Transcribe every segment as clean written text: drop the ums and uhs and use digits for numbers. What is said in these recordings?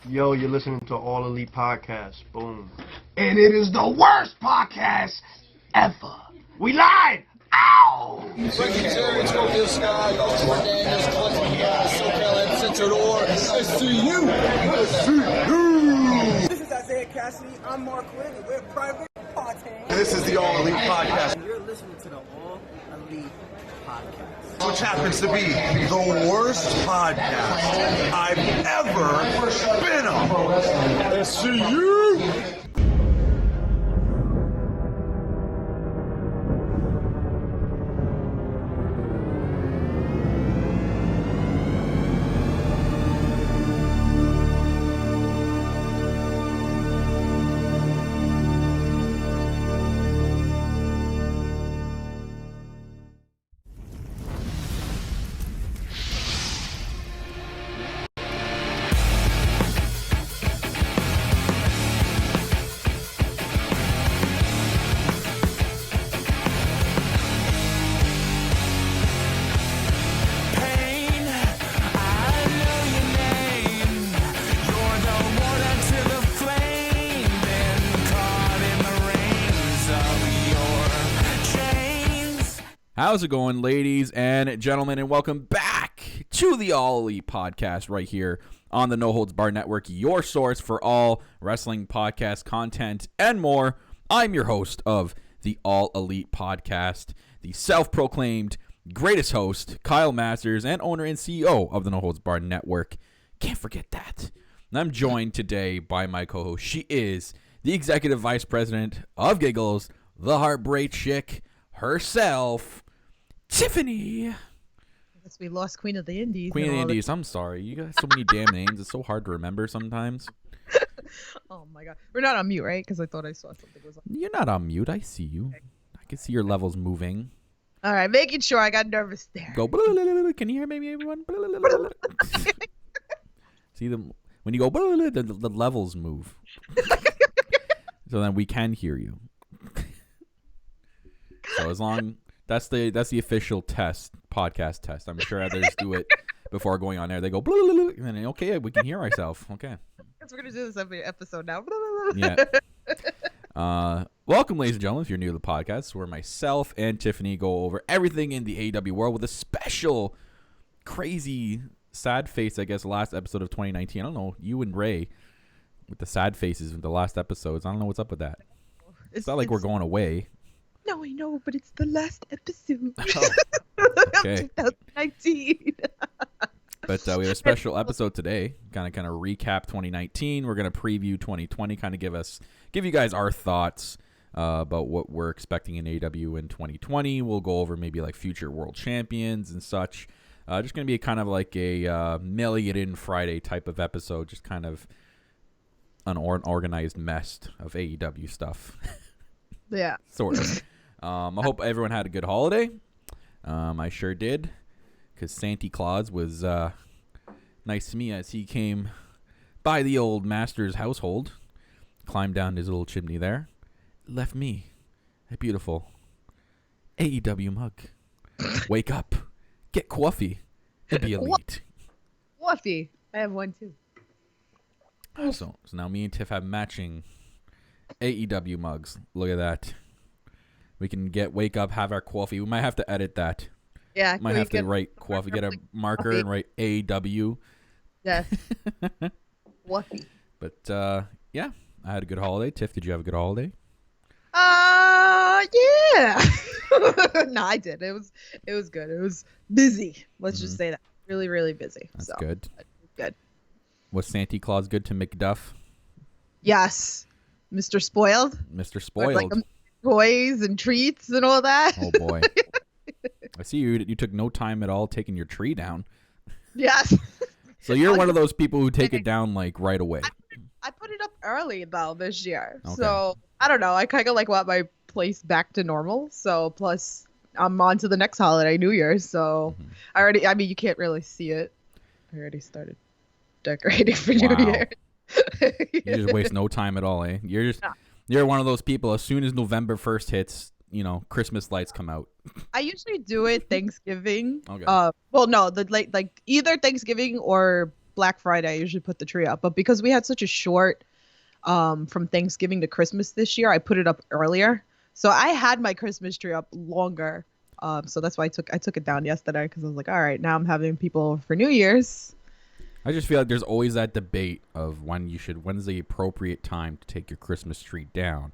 Yo, you're listening to All Elite Podcast. Boom. And it is the worst podcast ever. We lied! Ow! Breaking Terry, Scorpio Sky, Ultimate Daniels, Clinton, SoCal, Uncensored, or SCU. This is Isaiah Cassidy. I'm Mark Quinn, and we're Private Podcast. This is the All Elite Podcast. And you're listening to the All Elite Podcast. Which happens to be the worst podcast I've ever been on. SCU! How's it going, ladies and gentlemen, and welcome back to the All Elite Podcast right here on the No Holds Barred Network, your source for all wrestling podcast content and more. I'm your host of the All Elite Podcast, the self-proclaimed greatest host, Kyle Masters, and owner and CEO of the No Holds Barred Network. Can't forget that. And I'm joined today by my co-host. She is the Executive Vice President of Giggles, the Heartbreak Chick herself, Tiffany. I guess we lost Queen of the Indies. Queen of the Indies. I'm sorry. You got so many damn names. It's so hard to remember sometimes. Oh my god. We're not on mute, right? Because I thought I saw something was on. You're not on mute. I see you. Okay. I can see your levels moving. All right, making sure. I got nervous there. Go. Can you hear me, everyone? See them when you go. The levels move. So then we can hear you. So as long that's the official podcast test. I'm sure others do it before going on there. They go and then okay, we can hear ourselves. Okay. Guess we're gonna do this every episode now. Yeah. Welcome, ladies and gentlemen, if you're new to the podcast, where myself and Tiffany go over everything in the AEW world with a special, crazy, sad face. I guess last episode of 2019. I don't know, you and Ray with the sad faces in the last episodes. I don't know what's up with that. It's not like we're going away. No, I know, but it's the last episode. Oh, okay. 2019. But we have a special episode today. Kind of recap 2019. We're gonna preview 2020. Kind of give you guys our thoughts about what we're expecting in AEW in 2020. We'll go over maybe like future world champions and such. Just gonna be kind of like a mail it in Friday type of episode. Just kind of an organized mess of AEW stuff. Yeah. Sort of. I hope everyone had a good holiday. I sure did, because Santa Claus was nice to me as he came by the old master's household, climbed down his little chimney there, left me a beautiful AEW mug. Wake up, get coffee, and be elite. Coffee. I have one too. So now me and Tiff have matching AEW mugs. Look at that. We can wake up, have our coffee. We might have to edit that. Yeah. Might have to write coffee, get a marker and write AEW. Yes. Coffee. But yeah, I had a good holiday. Tiff, did you have a good holiday? Yeah. No, I did. It was good. It was busy. Let's just say that. Really, really busy. That's so, good. Good. Was Santa Claus good to McDuff? Yes. Mr. Spoiled. Mr. Spoiled. Like toys and treats and all that. Oh boy. I see you took no time at all taking your tree down. Yes. So you're one of those people who take it down like right away. I put it up early though this year. Okay. So I don't know. I kind of like want my place back to normal. So plus I'm on to the next holiday, New Year's. So I mean, you can't really see it. I already started decorating for New Year. You just waste no time at all, eh? You're one of those people. As soon as November 1st hits, you know, Christmas lights come out. I usually do it Thanksgiving. Okay. Well, no, like either Thanksgiving or Black Friday, I usually put the tree up. But because we had such a short from Thanksgiving to Christmas this year, I put it up earlier. So I had my Christmas tree up longer. So that's why I took it down yesterday, because I was like, all right, now I'm having people over for New Year's. I just feel like there's always that debate of when's the appropriate time to take your Christmas tree down.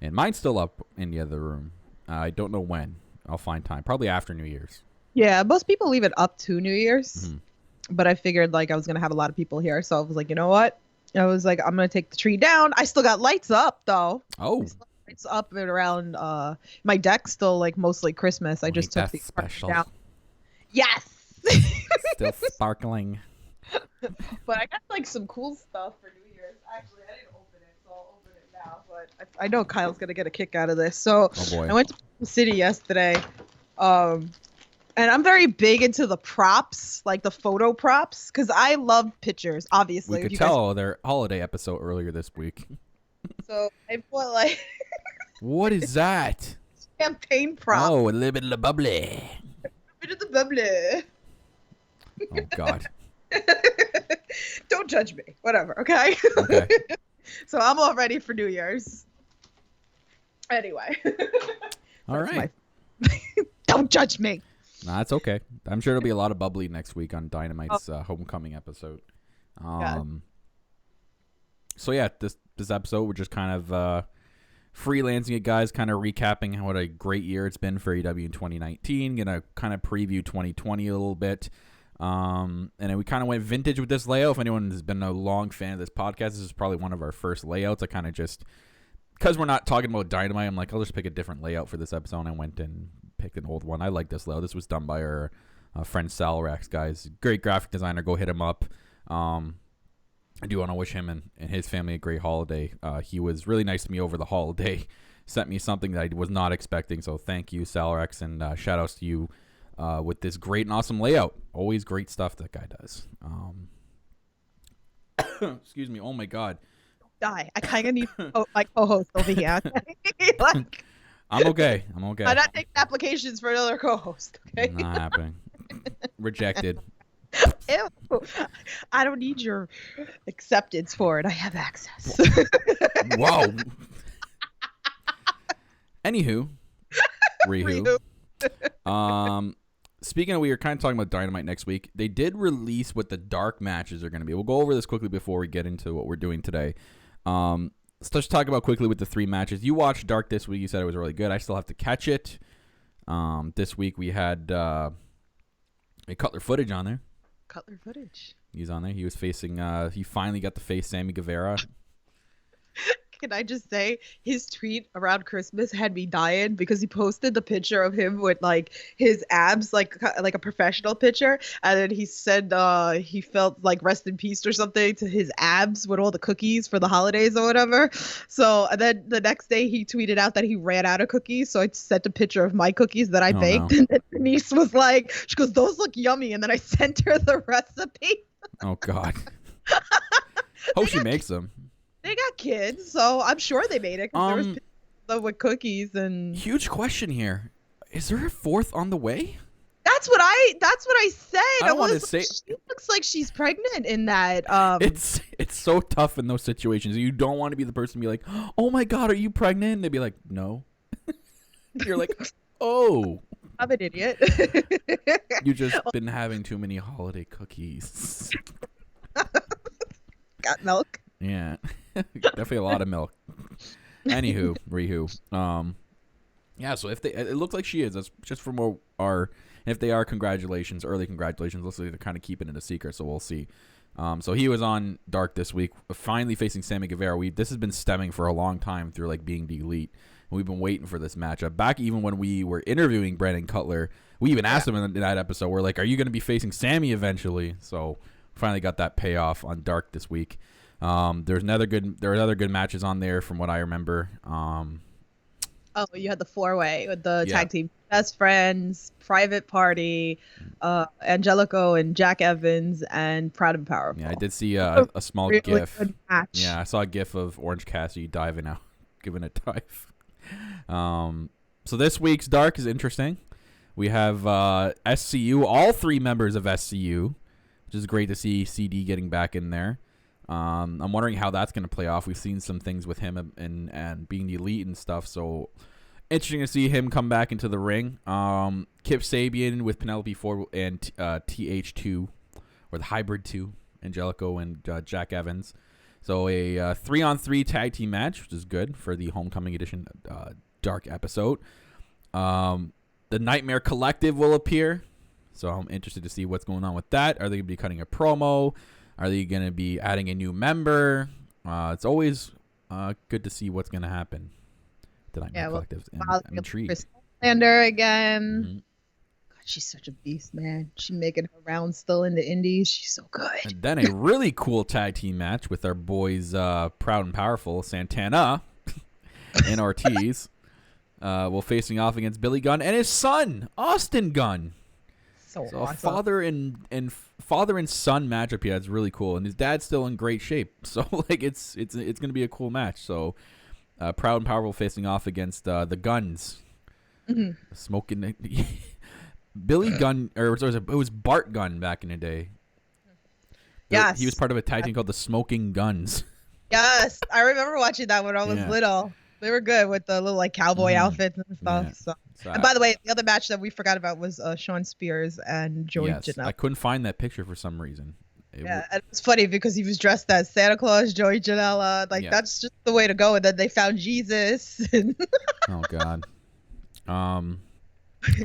And mine's still up in the other room. I don't know when. I'll find time. Probably after New Year's. Yeah, most people leave it up to New Year's. But I figured like I was going to have a lot of people here. So I was like, you know what? I was like, I'm going to take the tree down. I still got lights up, though. Oh. Lights up and around my deck's still like mostly Christmas. I just took the special down. Yes. Still sparkling. But I got like some cool stuff for New Year's. Actually, I didn't open it, so I'll open it now. But I know Kyle's gonna get a kick out of this. So I went to the city yesterday, and I'm very big into the props, like the photo props, because I love pictures. Obviously, we could tell their holiday episode earlier this week. So I put like. What is that? Champagne prop. Oh, a little bit of the bubbly. A bit of the bubbly. Oh God. Don't judge me. Whatever, okay? Okay. So I'm all ready for New Year's. Anyway. All right. Don't judge me. Nah, that's okay. I'm sure there'll be a lot of bubbly next week on Dynamite's homecoming episode. So yeah, this episode we're just kind of freelancing it, guys, kind of recapping what a great year it's been for AEW in 2019. Gonna kind of preview 2020 a little bit. And then we kind of went vintage with this layout. If anyone has been a long fan of this podcast, this is probably one of our first layouts. I kind of just, because we're not talking about Dynamite, I'm like, I'll just pick a different layout for this episode. And I went and picked an old one. I like this layout. This was done by our friend Salrax, guys. Great graphic designer. Go hit him up. I do want to wish him and his family a great holiday. He was really nice to me over the holiday. Sent me something that I was not expecting. So thank you, Salrax, and shout outs to you with this great and awesome layout. Always great stuff that guy does. Excuse me. Oh my God. Die. I kind of need my co-host over here. Like, I'm okay. I'm not taking applications for another co-host. Okay. Not happening. Rejected. Ew. I don't need your acceptance for it. I have access. Whoa. Anywho. Rehu. Speaking of, we were kind of talking about Dynamite next week. They did release what the dark matches are going to be. We'll go over this quickly before we get into what we're doing today. Let's just talk about quickly with the 3 matches. You watched Dark this week. You said it was really good. I still have to catch it. This week we had a Cutler footage on there. Cutler footage. He's on there. He was facing. He finally got to face Sammy Guevara. Can I just say, his tweet around Christmas had me dying, because he posted the picture of him with like his abs, like a professional picture, and then he said he felt like rest in peace or something to his abs with all the cookies for the holidays or whatever. So and then the next day he tweeted out that he ran out of cookies, so I sent a picture of my cookies that I baked, no. And then Denise was like, she goes, "Those look yummy," and then I sent her the recipe. Oh God. Hope she makes them. They got kids, so I'm sure they made it. There was pictures with cookies and. Huge question here: is there a 4th on the way? That's what I said. I don't want to say. She looks like she's pregnant in that. It's so tough in those situations. You don't want to be the person to be like, "Oh my God, are you pregnant?" And they'd be like, "No." You're like, "Oh." I'm an idiot. You've just been having too many holiday cookies. Got milk. Yeah. Definitely a lot of milk. Anywho, Rihu. Yeah, so if it looks like she is. That's just from our if they are, congratulations, early congratulations. Looks like they're kind of keeping it a secret, so we'll see. So he was on Dark this week, finally facing Sammy Guevara. This has been stemming for a long time through like being the Elite. And we've been waiting for this matchup. Back even when we were interviewing Brandon Cutler, we even asked him in that episode, we're like, "Are you going to be facing Sammy eventually?" So finally got that payoff on Dark this week. There are other good matches on there from what I remember. Oh, you had the 4-way with the tag team Best Friends, Private Party, Angelico and Jack Evans, and Proud and Powerful. Yeah, I did see a small really GIF. Good match. Yeah, I saw a GIF of Orange Cassidy diving out, giving a dive. So this week's Dark is interesting. We have SCU, all 3 members of SCU, which which is great to see CD getting back in there. I'm wondering how that's going to play off. We've seen some things with him and being the elite and stuff, so interesting to see him come back into the ring. Kip Sabian with Penelope Ford and TH2, or the Hybrid 2, Angelico and Jack Evans. So a 3-on-3 tag team match, which is good for the Homecoming Edition Dark episode. The Nightmare Collective will appear, so I'm interested to see what's going on with that. Are they going to be cutting a promo? Are they going to be adding a new member? It's always good to see what's going to happen. The Nightmare Collective. I'm intrigued. Chris Lander again. Mm-hmm. God, she's such a beast, man. She's making her rounds still in the indies. She's so good. And then a really cool tag team match with our boys Proud and Powerful, Santana and Ortiz. Facing off against Billy Gunn and his son, Austin Gunn. So awesome. A father and son matchup here. That's really cool, and his dad's still in great shape. So like it's gonna be a cool match. So Proud and Powerful facing off against the Guns, smoking Billy Gunn, or it was Bart Gunn back in the day. Yes, he was part of a tag team called the Smoking Guns. Yes, I remember watching that when I was little. They were good with the little like cowboy outfits and stuff. Yeah. So and by the way, the other match that we forgot about was Sean Spears and Joey Janela. I couldn't find that picture for some reason. And it's funny because he was dressed as Santa Claus, Joey Janela. That's just the way to go. And then they found Jesus. Oh God.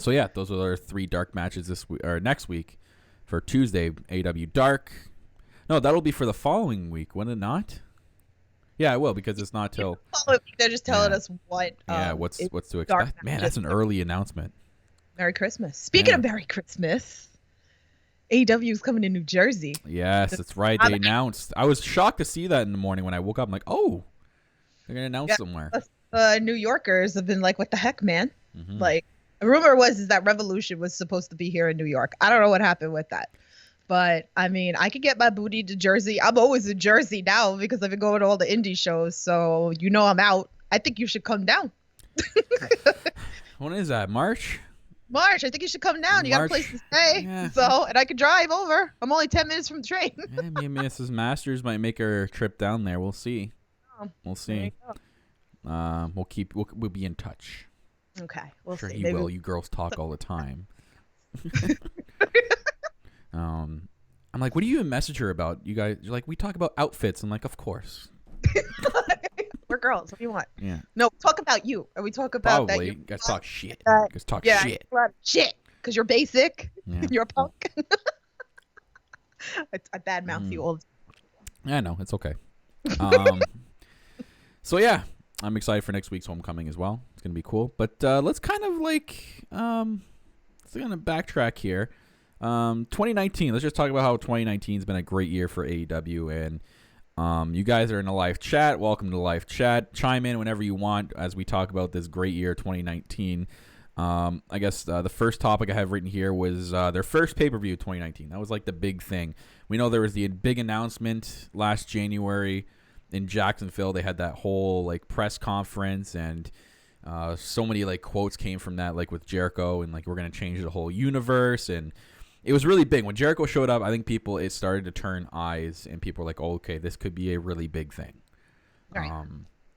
So yeah, those are our 3 dark matches this week or next week for Tuesday. AEW Dark. No, that'll be for the following week, will it not? Yeah, it will, because it's not till. They're just telling us what. What's to expect. Man, that's an early announcement. Merry Christmas. Speaking of Merry Christmas, AEW is coming to New Jersey. Yes, that's right. They announced. I was shocked to see that in the morning when I woke up. I'm like, oh, they're gonna announce somewhere. New Yorkers have been like, what the heck, man? Mm-hmm. Like, the rumor is that Revolution was supposed to be here in New York. I don't know what happened with that. But, I mean, I could get my booty to Jersey. I'm always in Jersey now because I've been going to all the indie shows. So, I'm out. I think you should come down. When is that? March? March. I think you should come down. You got a place to stay. Yeah. So, and I could drive over. I'm only 10 minutes from the train. Yeah, me and Mrs. Masters might make our trip down there. We'll see. We'll see. We'll be in touch. Okay. We'll see. He will. You girls talk all the time. I'm like, what do you even message her about? You guys, you're like, we talk about outfits. I'm like, of course. We're girls. What do you want? Yeah. No, talk about you. Or we talk about Probably. that. You guys talk shit. You guys talk shit. Shit. Because you're basic. Yeah. You're a punk. I bad mouth you old. Yeah, no, it's okay. So yeah, I'm excited for next week's Homecoming as well. It's gonna be cool. But let's kind of like let's kind of backtrack here. 2019. Let's just talk about how 2019 has been a great year for AEW, and you guys are in a live chat. Welcome to live chat. Chime in whenever you want as we talk about this great year 2019. I guess the first topic I have written here was their first pay-per-view 2019. That was like the big thing. We know there was the big announcement last January in Jacksonville. They had that whole like press conference, and so many like quotes came from that, like with Jericho and like we're gonna change the whole universe, and it was really big. When Jericho showed up, I think it started to turn eyes, and people were like, oh, okay, this could be a really big thing. Right.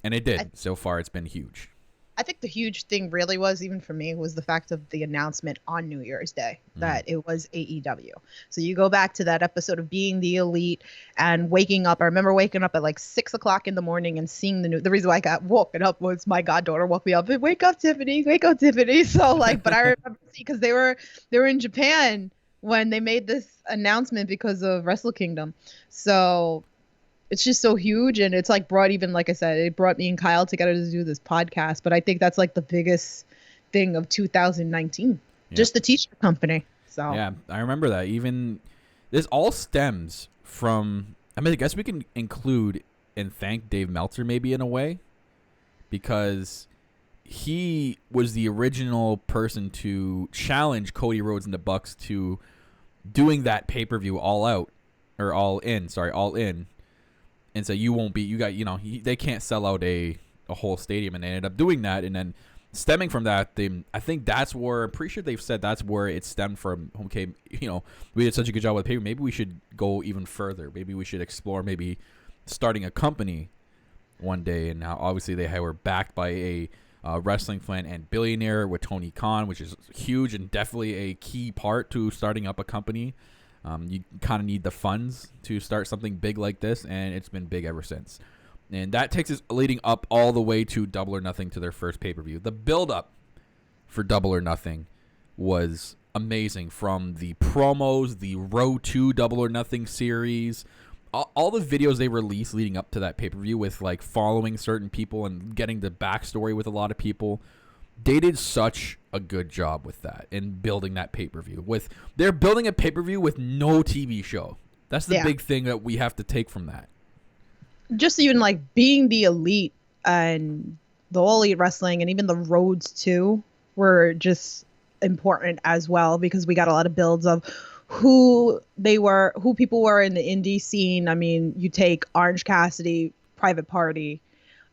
And it did. So far, it's been huge. I think the huge thing really was, even for me, was the fact of the announcement on New Year's Day that it was AEW. So you go back to that episode of Being the Elite and waking up. I remember waking up at like 6 o'clock in the morning and seeing the news. The reason why I got woken up was my goddaughter woke me up and wake up, Tiffany, wake up, Tiffany. So like, but I remember because they were in Japan when they made this announcement because of Wrestle Kingdom. So it's just so huge, and it's like brought, even like I said, it brought me and Kyle together to do this podcast. But I think that's like the biggest thing of 2019, just the t-shirt company. So yeah, I remember that. Even this all stems from, I mean, I guess we can include and thank Dave Meltzer maybe in a way, because he was the original person to challenge Cody Rhodes and the Bucks to doing that pay-per-view all in. And so they can't sell out a whole stadium, and they ended up doing that. And then stemming from that, I think that's where, I'm pretty sure they've said that's where it stemmed from. Okay, we did such a good job with paper. Maybe we should go even further. Maybe we should explore maybe starting a company one day. And now, obviously, they were backed by a wrestling fan and billionaire with Tony Khan, which is huge and definitely a key part to starting up a company. You kind of need the funds to start something big like this, and it's been big ever since. And that takes us leading up all the way to Double or Nothing, to their first pay-per-view. The build-up for Double or Nothing was amazing, from the promos, the Road to Double or Nothing series, all the videos they released leading up to that pay-per-view with like following certain people and getting the backstory with a lot of people. They did such a good job with that and building that pay-per-view. They're building a pay-per-view with no TV show. That's the big thing that we have to take from that. Just even like being the elite and the All Elite Wrestling and even the roads too were just important as well, because we got a lot of builds of who people were in the indie scene. I mean, you take Orange Cassidy, Private Party,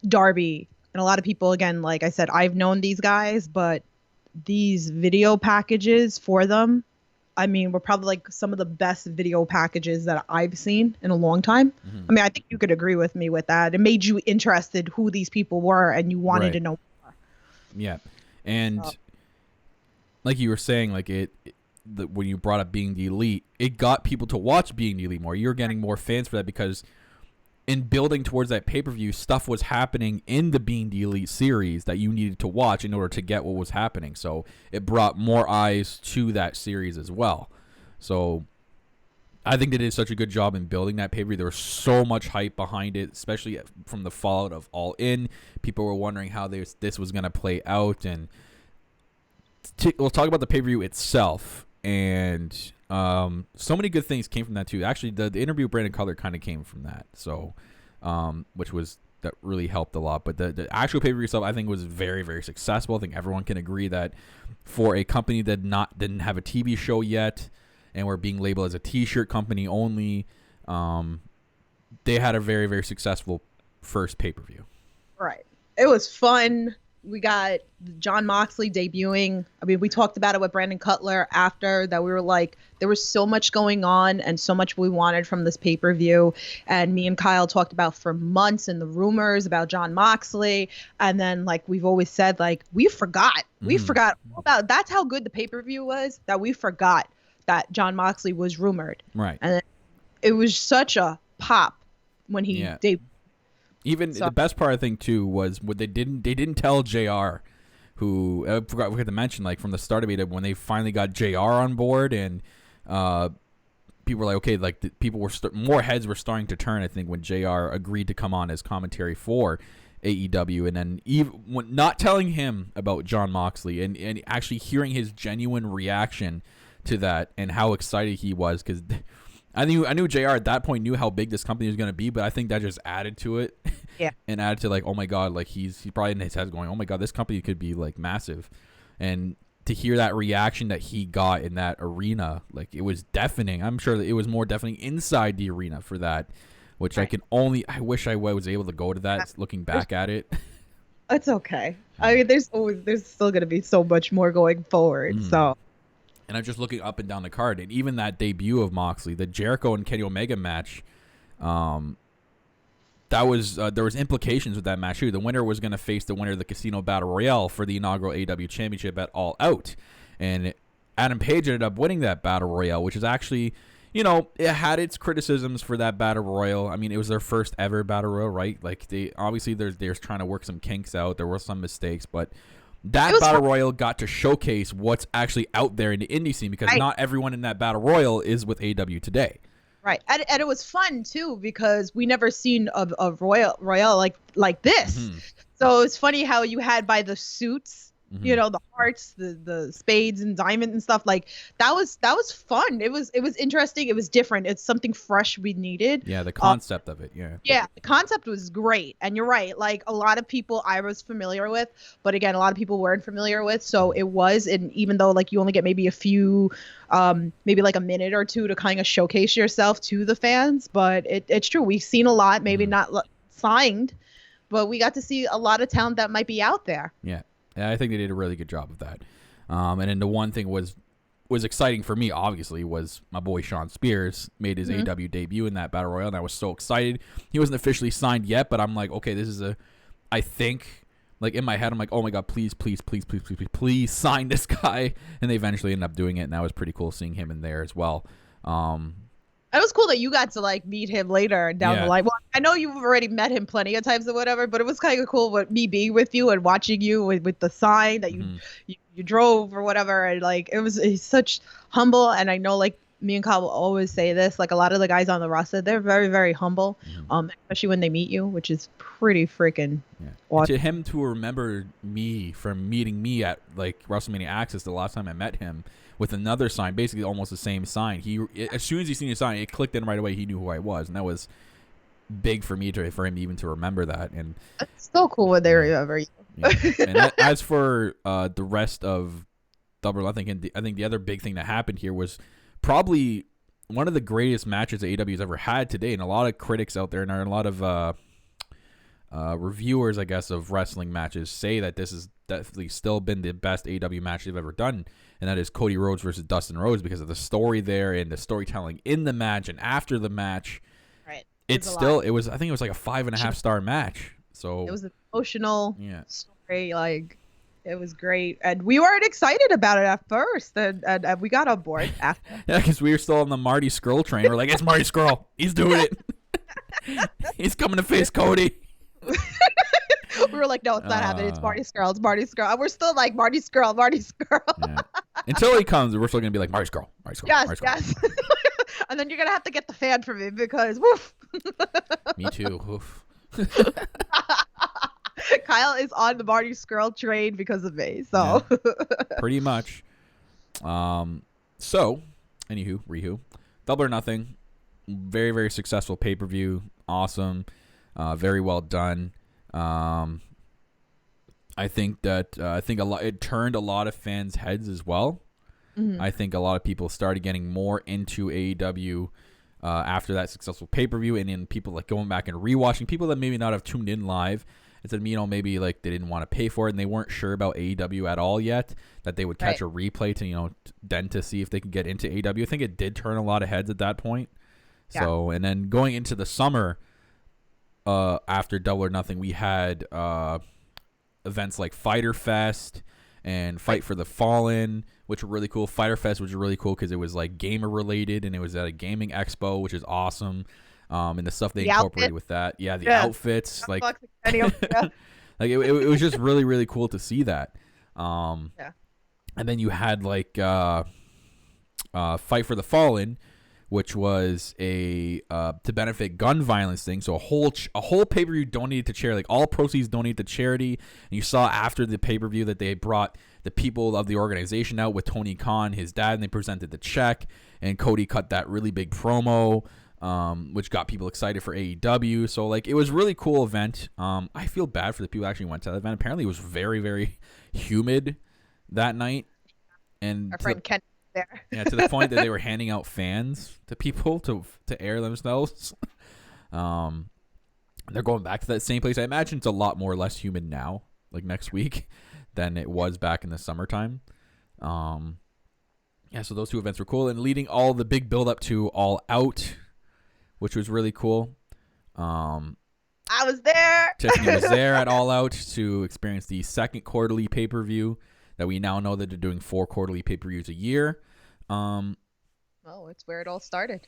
Darby, and a lot of people, again, like I said, I've known these guys, but these video packages for them, I mean, were probably like some of the best video packages that I've seen in a long time. Mm-hmm. I mean, I think you could agree with me with that. It made you interested who these people were, and you wanted to know more. Yeah. And like you were saying, like when you brought up Being the Elite, it got people to watch Being the Elite more. You're getting more fans for that, because in building towards that pay-per-view, stuff was happening in the Being the Elite series that you needed to watch in order to get what was happening. So it brought more eyes to that series as well. So I think they did such a good job in building that pay-per-view. There was so much hype behind it, especially from the fallout of All In. People were wondering how this was going to play out. And we'll talk about the pay-per-view itself. And so many good things came from that too. Actually, the interview with Brandon Cutler kind of came from that. So, that really helped a lot. But the actual pay-per-view itself, I think, was very, very successful. I think everyone can agree that for a company that didn't have a TV show yet, and were being labeled as a T-shirt company only, they had a very, very successful first pay-per-view. Right. It was fun. We got Jon Moxley debuting. I mean, we talked about it with Brandon Cutler after that. We were like, there was so much going on and so much we wanted from this pay-per-view. And me and Kyle talked about for months and the rumors about Jon Moxley. And then, like we've always said, like we forgot all about. That's how good the pay-per-view was, that we forgot that Jon Moxley was rumored. Right. And it was such a pop when he debuted. Even the best part, I think, too, was when they didn't tell JR, who I forgot to mention, like from the start of it, when they finally got JR on board, and people were like, okay, like people were more heads were starting to turn. I think when JR agreed to come on as commentary for AEW, and then even when not telling him about Jon Moxley and actually hearing his genuine reaction to that and how excited he was, because I knew JR at that point knew how big this company was going to be, but I think that just added to it. Yeah. And added to, like, oh my God, like he's probably in his head going, oh my God, this company could be like massive. And to hear that reaction that he got in that arena, like it was deafening. I'm sure that it was more deafening inside the arena for that, which I wish I was able to go to that looking back at it. It's okay. I mean, there's still going to be so much more going forward. So. And I'm just looking up and down the card, and even that debut of Moxley, the Jericho and Kenny Omega match, that was there was implications with that match too. The winner was going to face the winner of the Casino Battle Royale for the inaugural AEW Championship at All Out, and Adam Page ended up winning that Battle Royale, which is actually, it had its criticisms for that Battle Royal. I mean, it was their first ever Battle Royal, right? Like they're trying to work some kinks out. There were some mistakes, but that Battle Royal got to showcase what's actually out there in the indie scene, because not everyone in that Battle Royal is with AEW today. Right. And it was fun, too, because we never seen a Royal like this. Mm-hmm. So it's funny how you had by the suits, the hearts, the spades and diamond and stuff. Like that was fun. It was interesting. It was different. It's something fresh we needed. Yeah, the concept of it. Yeah. Yeah, the concept was great. And you're right. Like a lot of people I was familiar with, but again, a lot of people weren't familiar with. So it was, and even though like you only get maybe a few, maybe like a minute or two to kind of showcase yourself to the fans, but it's true. We've seen a lot, maybe not signed, but we got to see a lot of talent that might be out there. Yeah. I think they did a really good job of that. And then the one thing was exciting for me, obviously, was my boy Sean Spears made his AEW debut in that Battle Royal, and I was so excited. He wasn't officially signed yet, but I'm like, okay, this is I think, like, in my head, I'm like, oh my God, please sign this guy. And they eventually ended up doing it, and that was pretty cool seeing him in there as well. It was cool that you got to like meet him later down the line. Well, I know you've already met him plenty of times or whatever, but it was kind of cool with me being with you and watching you with the sign that you drove or whatever. And like, he's such humble. And I know like me and Kyle will always say this, like a lot of the guys on the roster, they're very, very humble, especially when they meet you, which is pretty freaking awesome. To him to remember me from meeting me at like WrestleMania Access the last time I met him, with another sign, basically almost the same sign. As soon as he seen the sign, it clicked in right away. He knew who I was, and that was big for me for him even to remember that. And it's so cool when they remember you. Yeah. And as for the rest of Double or Nothing, I think the other big thing that happened here was probably one of the greatest matches that AEW has ever had today, and a lot of critics out there and a lot of reviewers, I guess, of wrestling matches say that this has definitely still been the best AEW match they've ever done, and that is Cody Rhodes versus Dustin Rhodes, because of the story there and the storytelling in the match and after the match. Right. I think it was like a 5.5 star match. So it was an emotional story, like it was great, and we weren't excited about it at first, and we got on board after. Yeah, because we were still on the Marty Scurll train. We're like, it's Marty Scurll. He's doing it. He's coming to face Cody. We were like, no, it's not happening. It's Marty Scurll. It's Marty Scurll. And we're still like, Marty Scurll. Yeah. Until he comes, we're still going to be like, Marty Scurll. Marty Scurll. Yes, Marty Scurll. yes. And then you're going to have to get the fan from me because, woof. Me too. Woof. Kyle is on the Marty Scurll train because of me. So pretty much. So, anywho, Double or Nothing. Very, very successful pay-per-view. Awesome. Very well done. I think that it turned a lot of fans' heads as well. I think a lot of people started getting more into AEW after that successful pay-per-view, and then people like going back and rewatching, people that maybe not have tuned in live and said, maybe like they didn't want to pay for it and they weren't sure about AEW at all yet, that they would catch a replay to then to see if they could get into AEW. I think it did turn a lot of heads at that point. So, and then going into the summer, after Double or Nothing, we had events like Fyter Fest and Fight for the Fallen, which were really cool. Fyter Fest was really cool because it was like gamer related, and it was at a gaming expo, which is awesome. And the stuff they incorporated with that, the outfits, like like it was just really, really cool to see that. And then you had like Fight for the Fallen, which was a to benefit gun violence thing. So a whole pay-per-view donated to charity, like all proceeds donated to charity. And you saw after the pay-per-view that they brought the people of the organization out with Tony Khan, his dad, and they presented the check. And Cody cut that really big promo, which got people excited for AEW. So like it was a really cool event. I feel bad for the people who actually went to that event. Apparently it was very, very humid that night. And our friend Ken there. Yeah, to the point that they were handing out fans to people to air themselves. They're going back to that same place. I imagine it's a lot more less humid now, like next week, than it was back in the summertime. So those two events were cool, and leading all the big build up to All Out, which was really cool. I was there. Tiffany was there at All Out to experience the second quarterly pay-per-view that we now know that they're doing 4 quarterly pay-per-views a year. It's where it all started.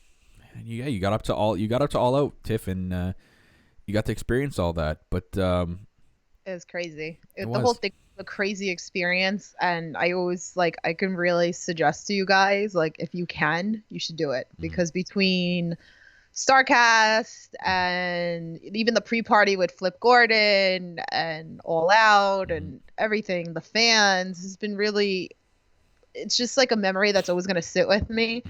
And you got up to All Out, Tiff, and you got to experience all that. But it was crazy. The whole thing was a crazy experience, and I always I can really suggest to you guys, like, if you can, you should do it, because between Starcast and even the pre-party with Flip Gordon and All Out and everything, the fans has been really, it's just like a memory that's always going to sit with me.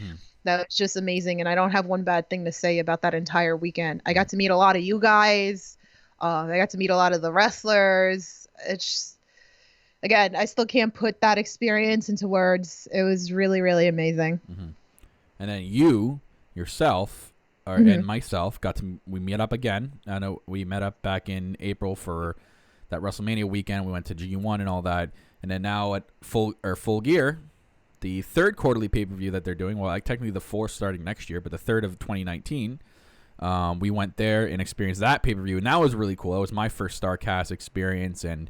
That's just amazing, and I don't have one bad thing to say about that entire weekend. I got to meet a lot of you guys. I got to meet a lot of the wrestlers. It's just, again, I still can't put that experience into words. It was really, really amazing. And then you yourself and myself we met up again. I know we met up back in April for that WrestleMania weekend. We went to G1 and all that. And then now at Full Gear, the third quarterly pay-per-view that they're doing, well, like technically the fourth starting next year, but the third of 2019, we went there and experienced that pay-per-view. And that was really cool. That was my first StarCast experience. And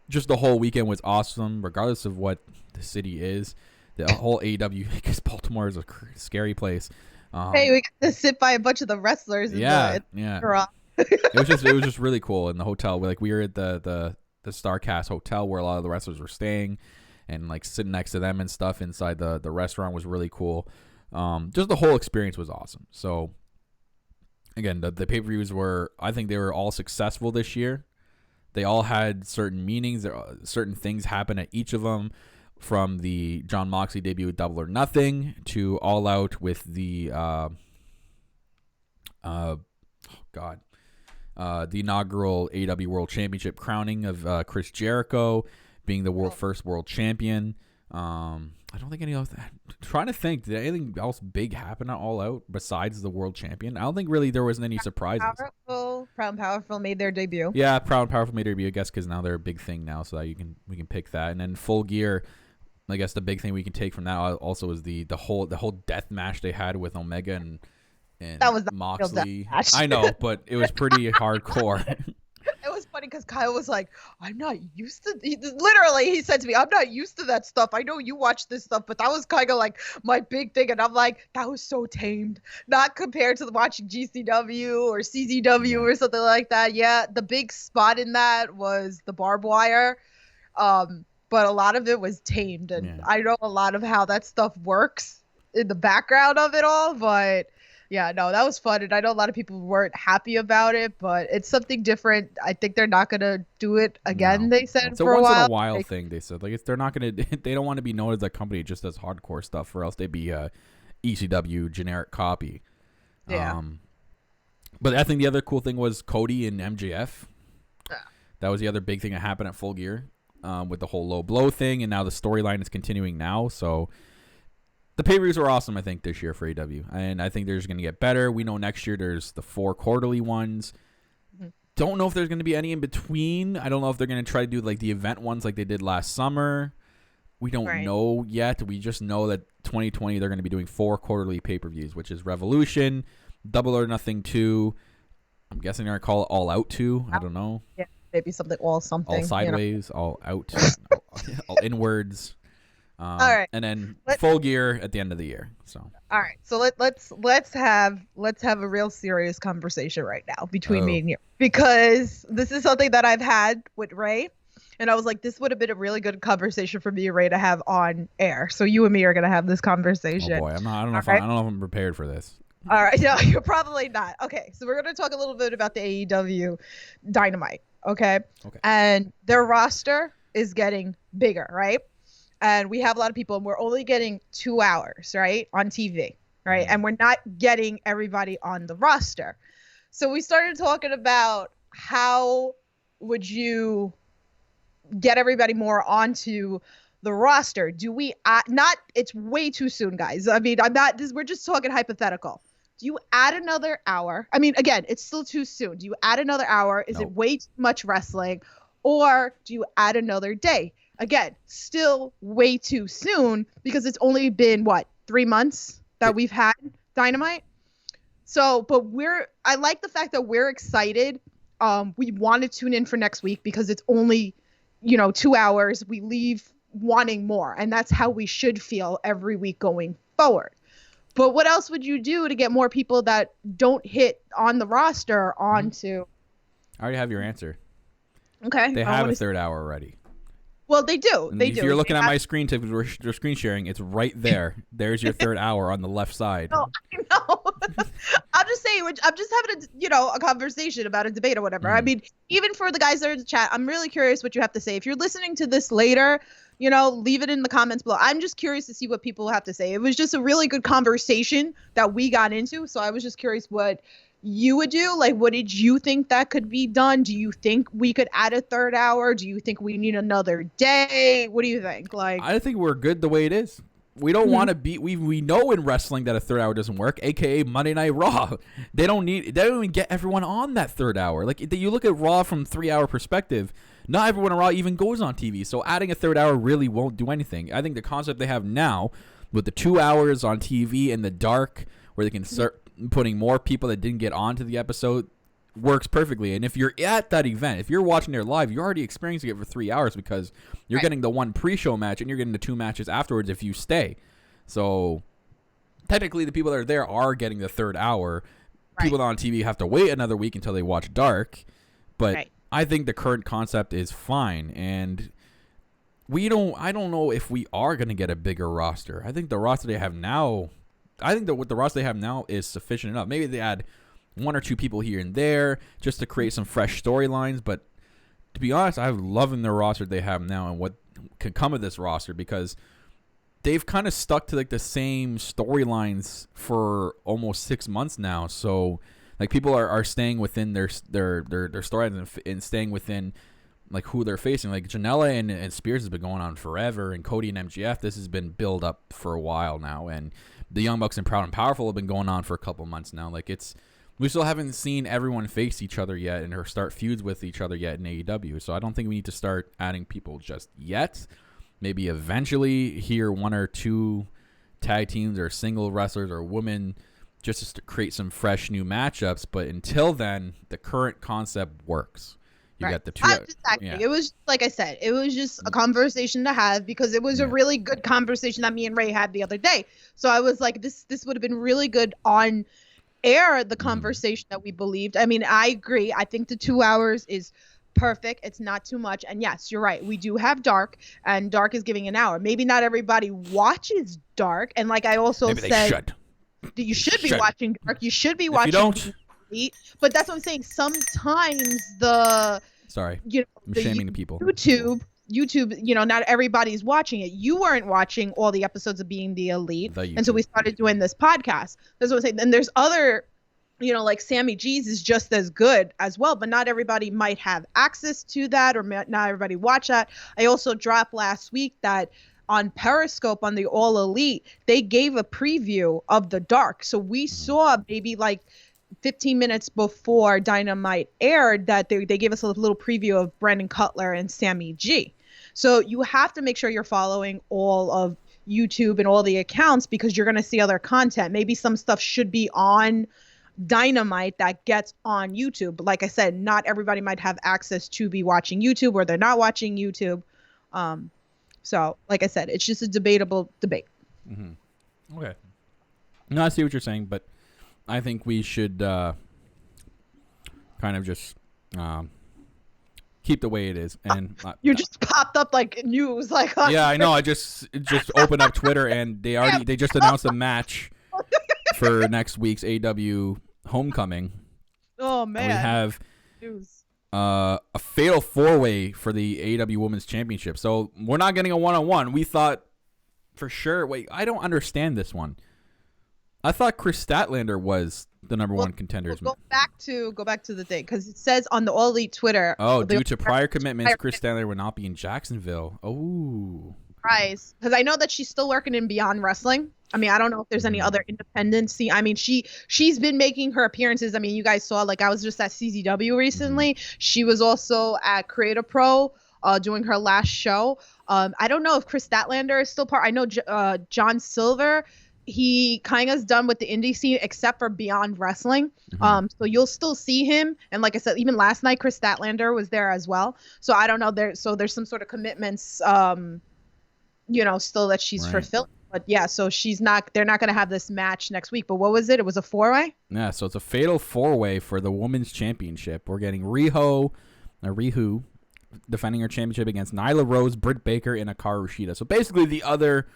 just the whole weekend was awesome, regardless of what the city is. The whole AEW, because Baltimore is a scary place. Hey, we got to sit by a bunch of the wrestlers. Yeah. It was just really cool in the hotel. We were at the StarCast hotel where a lot of the wrestlers were staying, and like sitting next to them and stuff inside the restaurant was really cool. Just the whole experience was awesome. So again, the pay-per-views I think they were all successful this year. They all had certain meanings. Certain things happened at each of them. From the Jon Moxley debut with Double or Nothing to All Out with the the inaugural AEW World Championship crowning of Chris Jericho being the first world champion. I don't think any of that. Trying to think, did anything else big happen at All Out besides the world champion? I don't think really there wasn't any surprises. Proud and Powerful made their debut. Yeah, Proud and Powerful made their debut, I guess, because now they're a big thing now, so that we can pick that. And then Full Gear. I guess the big thing we can take from that also is the whole death match they had with Omega and that was the Moxley. I know, but it was pretty hardcore. It was funny because Kyle was like, "I'm not used to." Literally, he said to me, "I'm not used to that stuff. I know you watch this stuff, but that was kind of like my big thing." And I'm like, "That was so tamed, not compared to watching GCW or CZW or something like that." Yeah, the big spot in that was the barbed wire. But a lot of it was tamed, and I know a lot of how that stuff works in the background of it all, but yeah, no, that was fun, and I know a lot of people weren't happy about it, but it's something different. I think they're not going to do it again, they said, it's for a while. It's a once in a while thing, they said. Like, they're not going to, they don't want to be known as a company just does hardcore stuff, or else they'd be a ECW generic copy. Yeah. But I think the other cool thing was Cody and MJF. Yeah. That was the other big thing that happened at Full Gear. With the whole low blow thing, and now the storyline is continuing now. So the pay-per-views are awesome, I think, this year for AEW, and I think they're just going to get better. We know next year there's the 4 quarterly ones. Mm-hmm. Don't know if there's going to be any in between. I don't know if they're going to try to do like the event ones like they did last summer. We don't know yet. We just know that 2020 they're going to be doing 4 quarterly pay-per-views, which is Revolution, Double or Nothing 2. I'm guessing they're going to call it All Out 2. I don't know. Yeah. Maybe something, all sideways, all out, all inwards. All right, and then Full Gear at the end of the year. So all right, so let's have a real serious conversation right now between me and you, because this is something that I've had with Ray, and I was like, this would have been a really good conversation for me and Ray to have on air. So you and me are gonna have this conversation. Oh boy, I don't know if I'm prepared for this. All right, no, you're probably not. Okay, so we're gonna talk a little bit about the AEW Dynamite. Okay. And their roster is getting bigger, right? And we have a lot of people, and we're only getting 2 hours, right, on TV, right? Mm-hmm. And we're not getting everybody on the roster. So we started talking about how would you get everybody more onto the roster? Do we it's way too soon, guys. I mean, we're just talking hypothetical. Do you add another hour? I mean, again, it's still too soon. Do you add another hour? Is it way too much wrestling? Or do you add another day? Again, still way too soon, because it's only been, 3 months that we've had Dynamite? So, but I like the fact that we're excited. We want to tune in for next week because it's only, 2 hours. We leave wanting more. And that's how we should feel every week going forward. But what else would you do to get more people that don't hit on the roster onto? I already have your answer. Okay. They have a third hour already. Well, they do. If you're looking at my screen, Tiff, we're screen sharing, it's right there. There's your third hour on the left side. No, I know. I'm just saying, I'm just having a conversation about a debate or whatever. I mean, even for the guys that are in the chat, I'm really curious what you have to say. If you're listening to this later, leave it in the comments below. I'm just curious to see what people have to say. It was just a really good conversation that we got into. So I was just curious what you would do. Like, what did you think that could be done? Do you think we could add a third hour? Do you think we need another day? What do you think? Like, I think we're good the way it is. we don't want to be. We know in wrestling that a third hour doesn't work, aka Monday Night Raw. They don't even get everyone on that third hour. Like you look at Raw from 3 hour perspective. Not everyone on Raw even goes on TV, so adding a third hour really won't do anything. I think the concept they have now with the 2 hours on TV in the dark, where they can start putting more people that didn't get onto the episode, works perfectly. And if you're at that event, if you're watching there live, you're already experiencing it for 3 hours because you're getting the one pre-show match and you're getting the 2 matches afterwards if you stay. So technically the people that are there are getting the third hour. People on TV have to wait another week until they watch dark. But I think the current concept is fine, and I don't know if we are going to get a bigger roster. I think the roster they have now, what the roster they have now is sufficient enough. Maybe they add 1 or 2 people here and there just to create some fresh storylines, but to be honest, I'm loving the roster they have now and what can come of this roster, because they've kind of stuck to like the same storylines for almost 6 months now. So like people are staying within their storylines and staying within like who they're facing. Like Janela and Spears has been going on forever, and Cody and MGF, this has been built up for a while now, and the Young Bucks and Proud and Powerful have been going on for a couple months now. Like we still haven't seen everyone face each other yet or start feuds with each other yet in AEW. So I don't think we need to start adding people just yet. Maybe eventually here 1 or 2 tag teams or single wrestlers or women just to create some fresh new matchups. But until then, the current concept works. You got the 2. Exactly. Yeah. It was, like I said, it was just a conversation to have because it was a really good conversation that me and Ray had the other day. So I was like, this would have been really good on air, the conversation that we believed. I mean, I agree. I think the 2 hours is perfect. It's not too much. And yes, you're right. We do have Dark, and Dark is giving an hour. Maybe not everybody watches Dark. And like I also said, you should be watching Dark. You should be watching. If you don't. But that's what I'm saying. Sometimes I'm shaming the people. YouTube, not everybody's watching it. You weren't watching all the episodes of Being the Elite. And so we started doing this podcast. That's what I'm saying. And there's other, like Sammy G's is just as good as well, but not everybody might have access to that, or not everybody watch that. I also dropped last week that on Periscope on the All Elite, they gave a preview of the Dark. So we saw maybe like 15 minutes before Dynamite aired that they gave us a little preview of Brandon Cutler and Sammy G. So you have to make sure you're following all of YouTube and all the accounts because you're going to see other content. Maybe some stuff should be on Dynamite that gets on YouTube. But like I said, not everybody might have access to be watching YouTube, or they're not watching YouTube. So like I said, it's just a debatable debate. Mm-hmm. Okay. No, I see what you're saying, but I think we should kind of just keep the way it is. And you just popped up like news, like yeah, I know. I just opened up Twitter and they just announced a match for next week's AEW Homecoming. Oh man, and we have news. A fatal 4-way for the AEW Women's Championship. So we're not getting a 1-on-1. We thought for sure. Wait, I don't understand this one. I thought Chris Statlander was the number one contender. Go back to the thing because it says on the All Elite Twitter. Oh, due to prior commitments, Chris Statlander would not be in Jacksonville. Oh, surprise! Because I know that she's still working in Beyond Wrestling. I mean, I don't know if there's any other independent scene. I mean, she's been making her appearances. I mean, you guys saw like I was just at CZW recently. She was also at Creator Pro doing her last show. I don't know if Chris Statlander is still part. I know John Silver. He kind of is done with the indie scene except for Beyond Wrestling. So you'll still see him. And like I said, even last night, Chris Statlander was there as well. So I don't know. There's some sort of commitments, still that she's fulfilling. But yeah, so they're not going to have this match next week. But what was it? It was a 4-way? Yeah, so it's a fatal 4-way for the Women's Championship. We're getting Rihu defending her championship against Nyla Rose, Britt Baker, and Hikaru Shida. So basically the other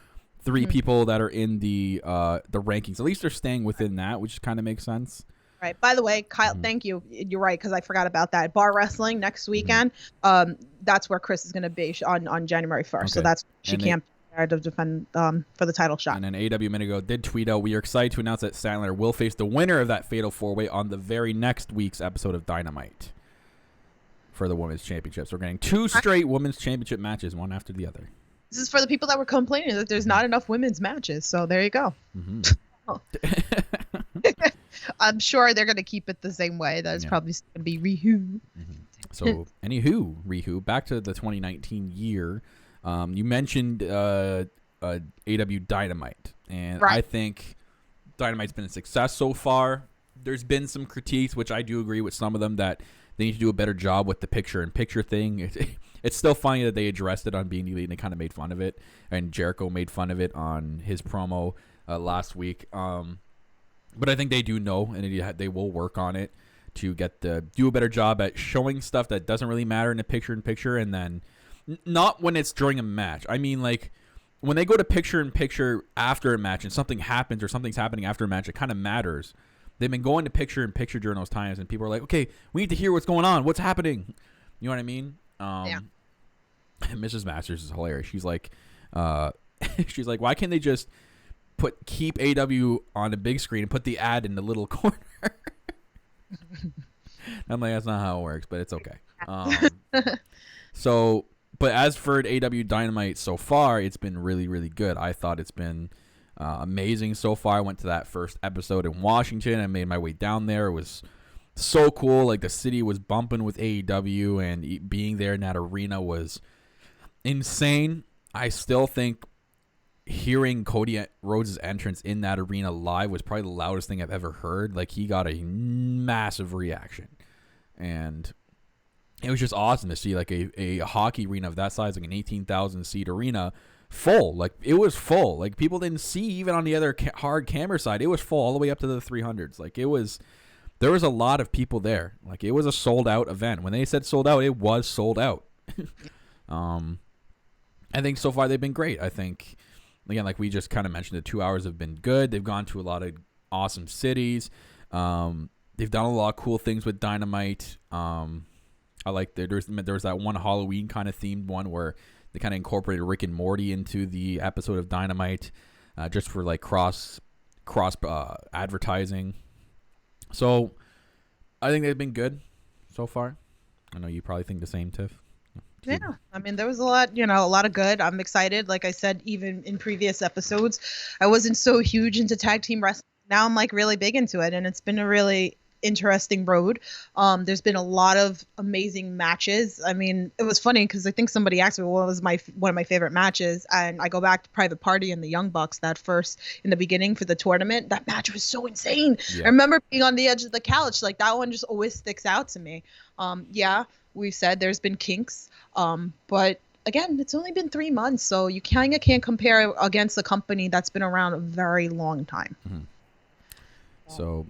3 people that are in the rankings. At least they're staying within that, which kind of makes sense. Right. By the way, Kyle, thank you. You're right, because I forgot about that. Bar Wrestling next weekend. That's where Chris is going to be on January 1st. Okay. So that's she can't be there to defend for the title shot. And then AEW a minute ago did tweet out, we are excited to announce that Statlander will face the winner of that fatal 4-way on the very next week's episode of Dynamite for the Women's Championship. So we're getting 2 straight Women's Championship matches, one after the other. This is for the people that were complaining that there's not enough women's matches. So there you go. I'm sure they're gonna keep it the same way. That's probably gonna be Rihu. So, anywho, Rihu, back to the 2019 year. You mentioned AEW Dynamite, and I think Dynamite's been a success so far. There's been some critiques, which I do agree with some of them, that they need to do a better job with the picture-in-picture thing. It's still funny that they addressed it on Being Elite and they kind of made fun of it, and Jericho made fun of it on his promo last week. But I think they do know, and they will work on it to do a better job at showing stuff that doesn't really matter in a picture-in-picture, and then not when it's during a match. I mean, like, when they go to picture-in-picture after a match and something happens or something's happening after a match, it kind of matters. They've been going to picture-in-picture during those times, and people are like, okay, we need to hear what's going on. What's happening? You know what I mean? Mrs. Masters is hilarious. She's like, why can't they just keep AEW on the big screen and put the ad in the little corner? I'm like, that's not how it works, but it's okay. But as for AEW Dynamite so far, it's been really, really good. I thought it's been amazing so far. I went to that first episode in Washington. I made my way down there. It was so cool. Like, the city was bumping with AEW, and being there in that arena was insane. I still think hearing Cody Rhodes' entrance in that arena live was probably the loudest thing I've ever heard. Like, he got a massive reaction, and it was just awesome to see, like, a hockey arena of that size, like an 18,000 seat arena, full. Like, it was full. Like, people didn't see even on the other hard camera side. It was full all the way up to the 300s. Like, there was a lot of people there. Like, it was a sold out event. When they said sold out, it was sold out. I think so far they've been great. I think, again, like we just kind of mentioned, the 2 hours have been good. They've gone to a lot of awesome cities. They've done a lot of cool things with Dynamite. I like there was that one Halloween kind of themed one where they kind of incorporated Rick and Morty into the episode of Dynamite, just for like cross advertising. So I think they've been good so far. I know you probably think the same, Tiff. Yeah, I mean, there was a lot of good. I'm excited. Like I said, even in previous episodes, I wasn't so huge into tag team wrestling. Now I'm like really big into it, and it's been a really interesting road. There's been a lot of amazing matches. I mean, it was funny because I think somebody asked me what was one of my favorite matches, and I go back to Private Party and the Young Bucks, that first in the beginning for the tournament. That match was so insane. Yeah. I remember being on the edge of the couch. Like, that one just always sticks out to me. Yeah, we said there's been kinks, but again, it's only been 3 months, so you kind of can't compare against a company that's been around a very long time. Mm-hmm. So,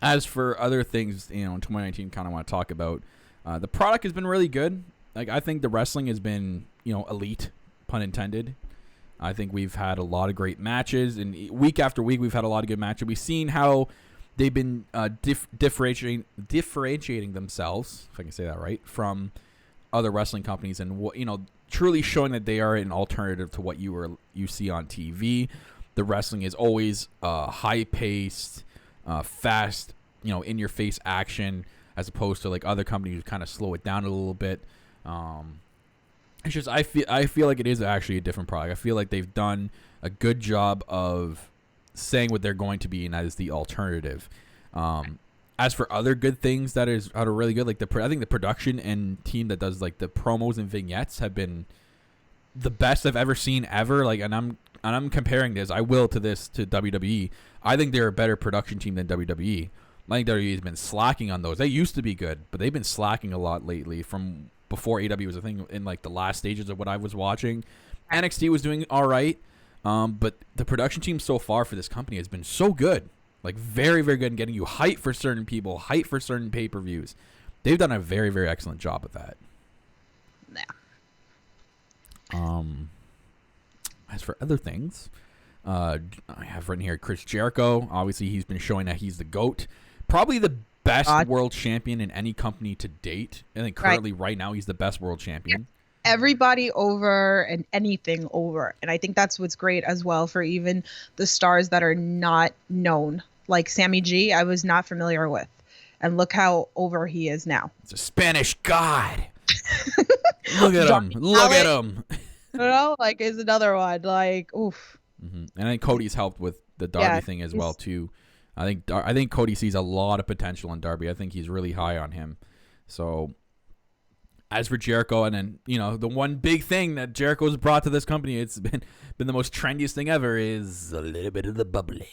as for other things, in 2019, kind of want to talk about, the product has been really good. Like, I think the wrestling has been, elite, pun intended. I think we've had a lot of great matches, and week after week, we've had a lot of good matches. We've seen how they've been differentiating themselves, if I can say that right, from other wrestling companies, and truly showing that they are an alternative to what you see on TV. The wrestling is always high-paced, fast, in-your-face action, as opposed to like other companies who kind of slow it down a little bit. It's just I feel like it is actually a different product. I feel like they've done a good job of saying what they're going to be, and that is the alternative. As for other good things that are really good, like I think the production and team that does like the promos and vignettes have been the best I've ever seen ever. Like, and I'm comparing this, to WWE. I think they're a better production team than WWE. I think WWE has been slacking on those. They used to be good, but they've been slacking a lot lately from before AEW was a thing, in like the last stages of what I was watching. NXT was doing all right, but the production team so far for this company has been so good. Like, very, very good in getting you hype for certain people, hype for certain pay-per-views. They've done a very, very excellent job of that. Yeah. As for other things, I have written here Chris Jericho. Obviously, he's been showing that he's the GOAT. Probably the best world champion in any company to date. I think currently, right now, he's the best world champion. Everybody over and anything over. And I think that's what's great as well for even the stars that are not known. Like Sammy G, I was not familiar with. And look how over he is now. It's a Spanish god. Look at him. Look at him. Like is another one. Like, oof. And I think Cody's helped with the Darby thing as well too. I think Cody sees a lot of potential in Darby. I think he's really high on him. So as for Jericho, and then the one big thing that Jericho's brought to this company, it's been the most trendiest thing ever, is a little bit of the bubbly.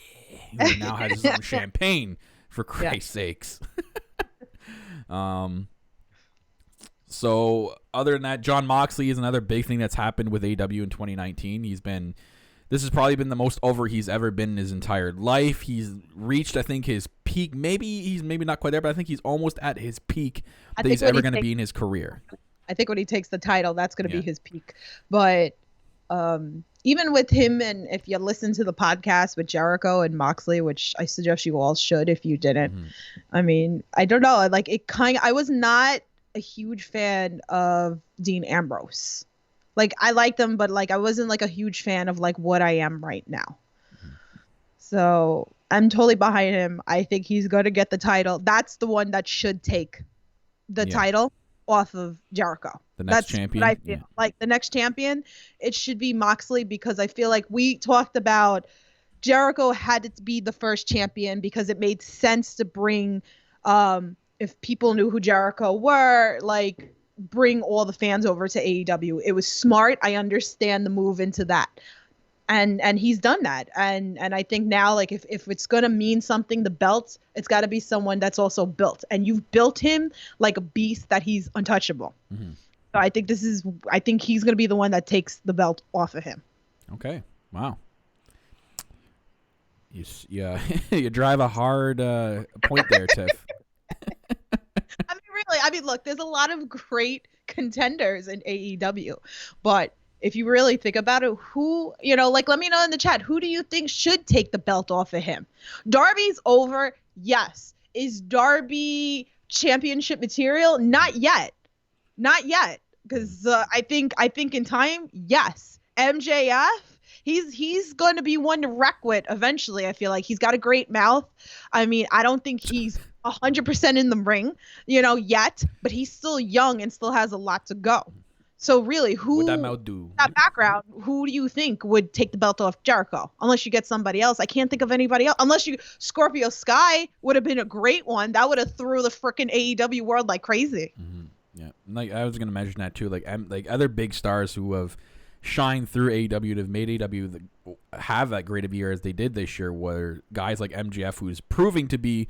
He now has his own champagne, for Christ's sakes. So other than that, Jon Moxley is another big thing that's happened with AEW in 2019. This has probably been the most over he's ever been in his entire life. He's reached, I think, his peak. Maybe not quite there, but I think he's almost at his peak that he's ever going to be in his career. I think when he takes the title, that's going to be his peak. But even with him, and if you listen to the podcast with Jericho and Moxley, which I suggest you all should if you didn't. I mean, I don't know. Like I was not a huge fan of Dean Ambrose. Like I liked him, but like I wasn't like a huge fan of like what I am right now. So I'm totally behind him. I think he's going to get the title. That's the one that should take the title off of Jericho. The next champion. What I feel. Like the next champion, it should be Moxley, because I feel like we talked about Jericho had to be the first champion because it made sense to bring, if people knew who Jericho were, like bring all the fans over to AEW. It was smart. I understand the move into that. And he's done that. And I think now, like, if it's going to mean something, the belt, it's got to be someone that's also built. And you've built him like a beast that he's untouchable. So I think he's going to be the one that takes the belt off of him. Okay. Wow. You drive a hard point there, Tiff. I mean, look, there's a lot of great contenders in AEW, but if you really think about it, who, like, let me know in the chat, who do you think should take the belt off of him? Darby's over. Yes. Is Darby championship material? Not yet. Because I think in time, yes. MJF, he's going to be one to wreck with eventually. I feel like he's got a great mouth. I mean, I don't think he's 100% in the ring, yet, but he's still young and still has a lot to go. So really, that background, who do you think would take the belt off Jericho? Unless you get somebody else. I can't think of anybody else. Scorpio Sky would have been a great one. That would have threw the freaking AEW world like crazy. Yeah, like I was gonna mention that too. Like other big stars who have shined through AEW to have made AEW have that great of a year as they did this year were guys like MJF, who's proving to be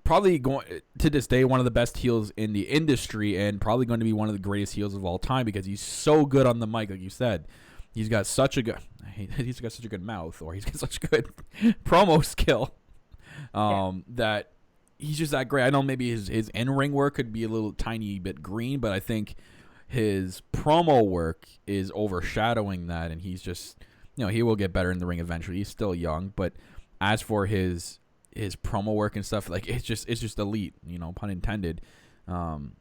probably going to this day one of the best heels in the industry, and probably going to be one of the greatest heels of all time because he's so good on the mic. Like you said, he's got such a good mouth, or he's got such good promo skill that he's just that great. I know maybe his in-ring work could be a little tiny bit green, but I think his promo work is overshadowing that, and he's just, he will get better in the ring eventually. He's still young, but as for his promo work and stuff, like it's just elite, pun intended. And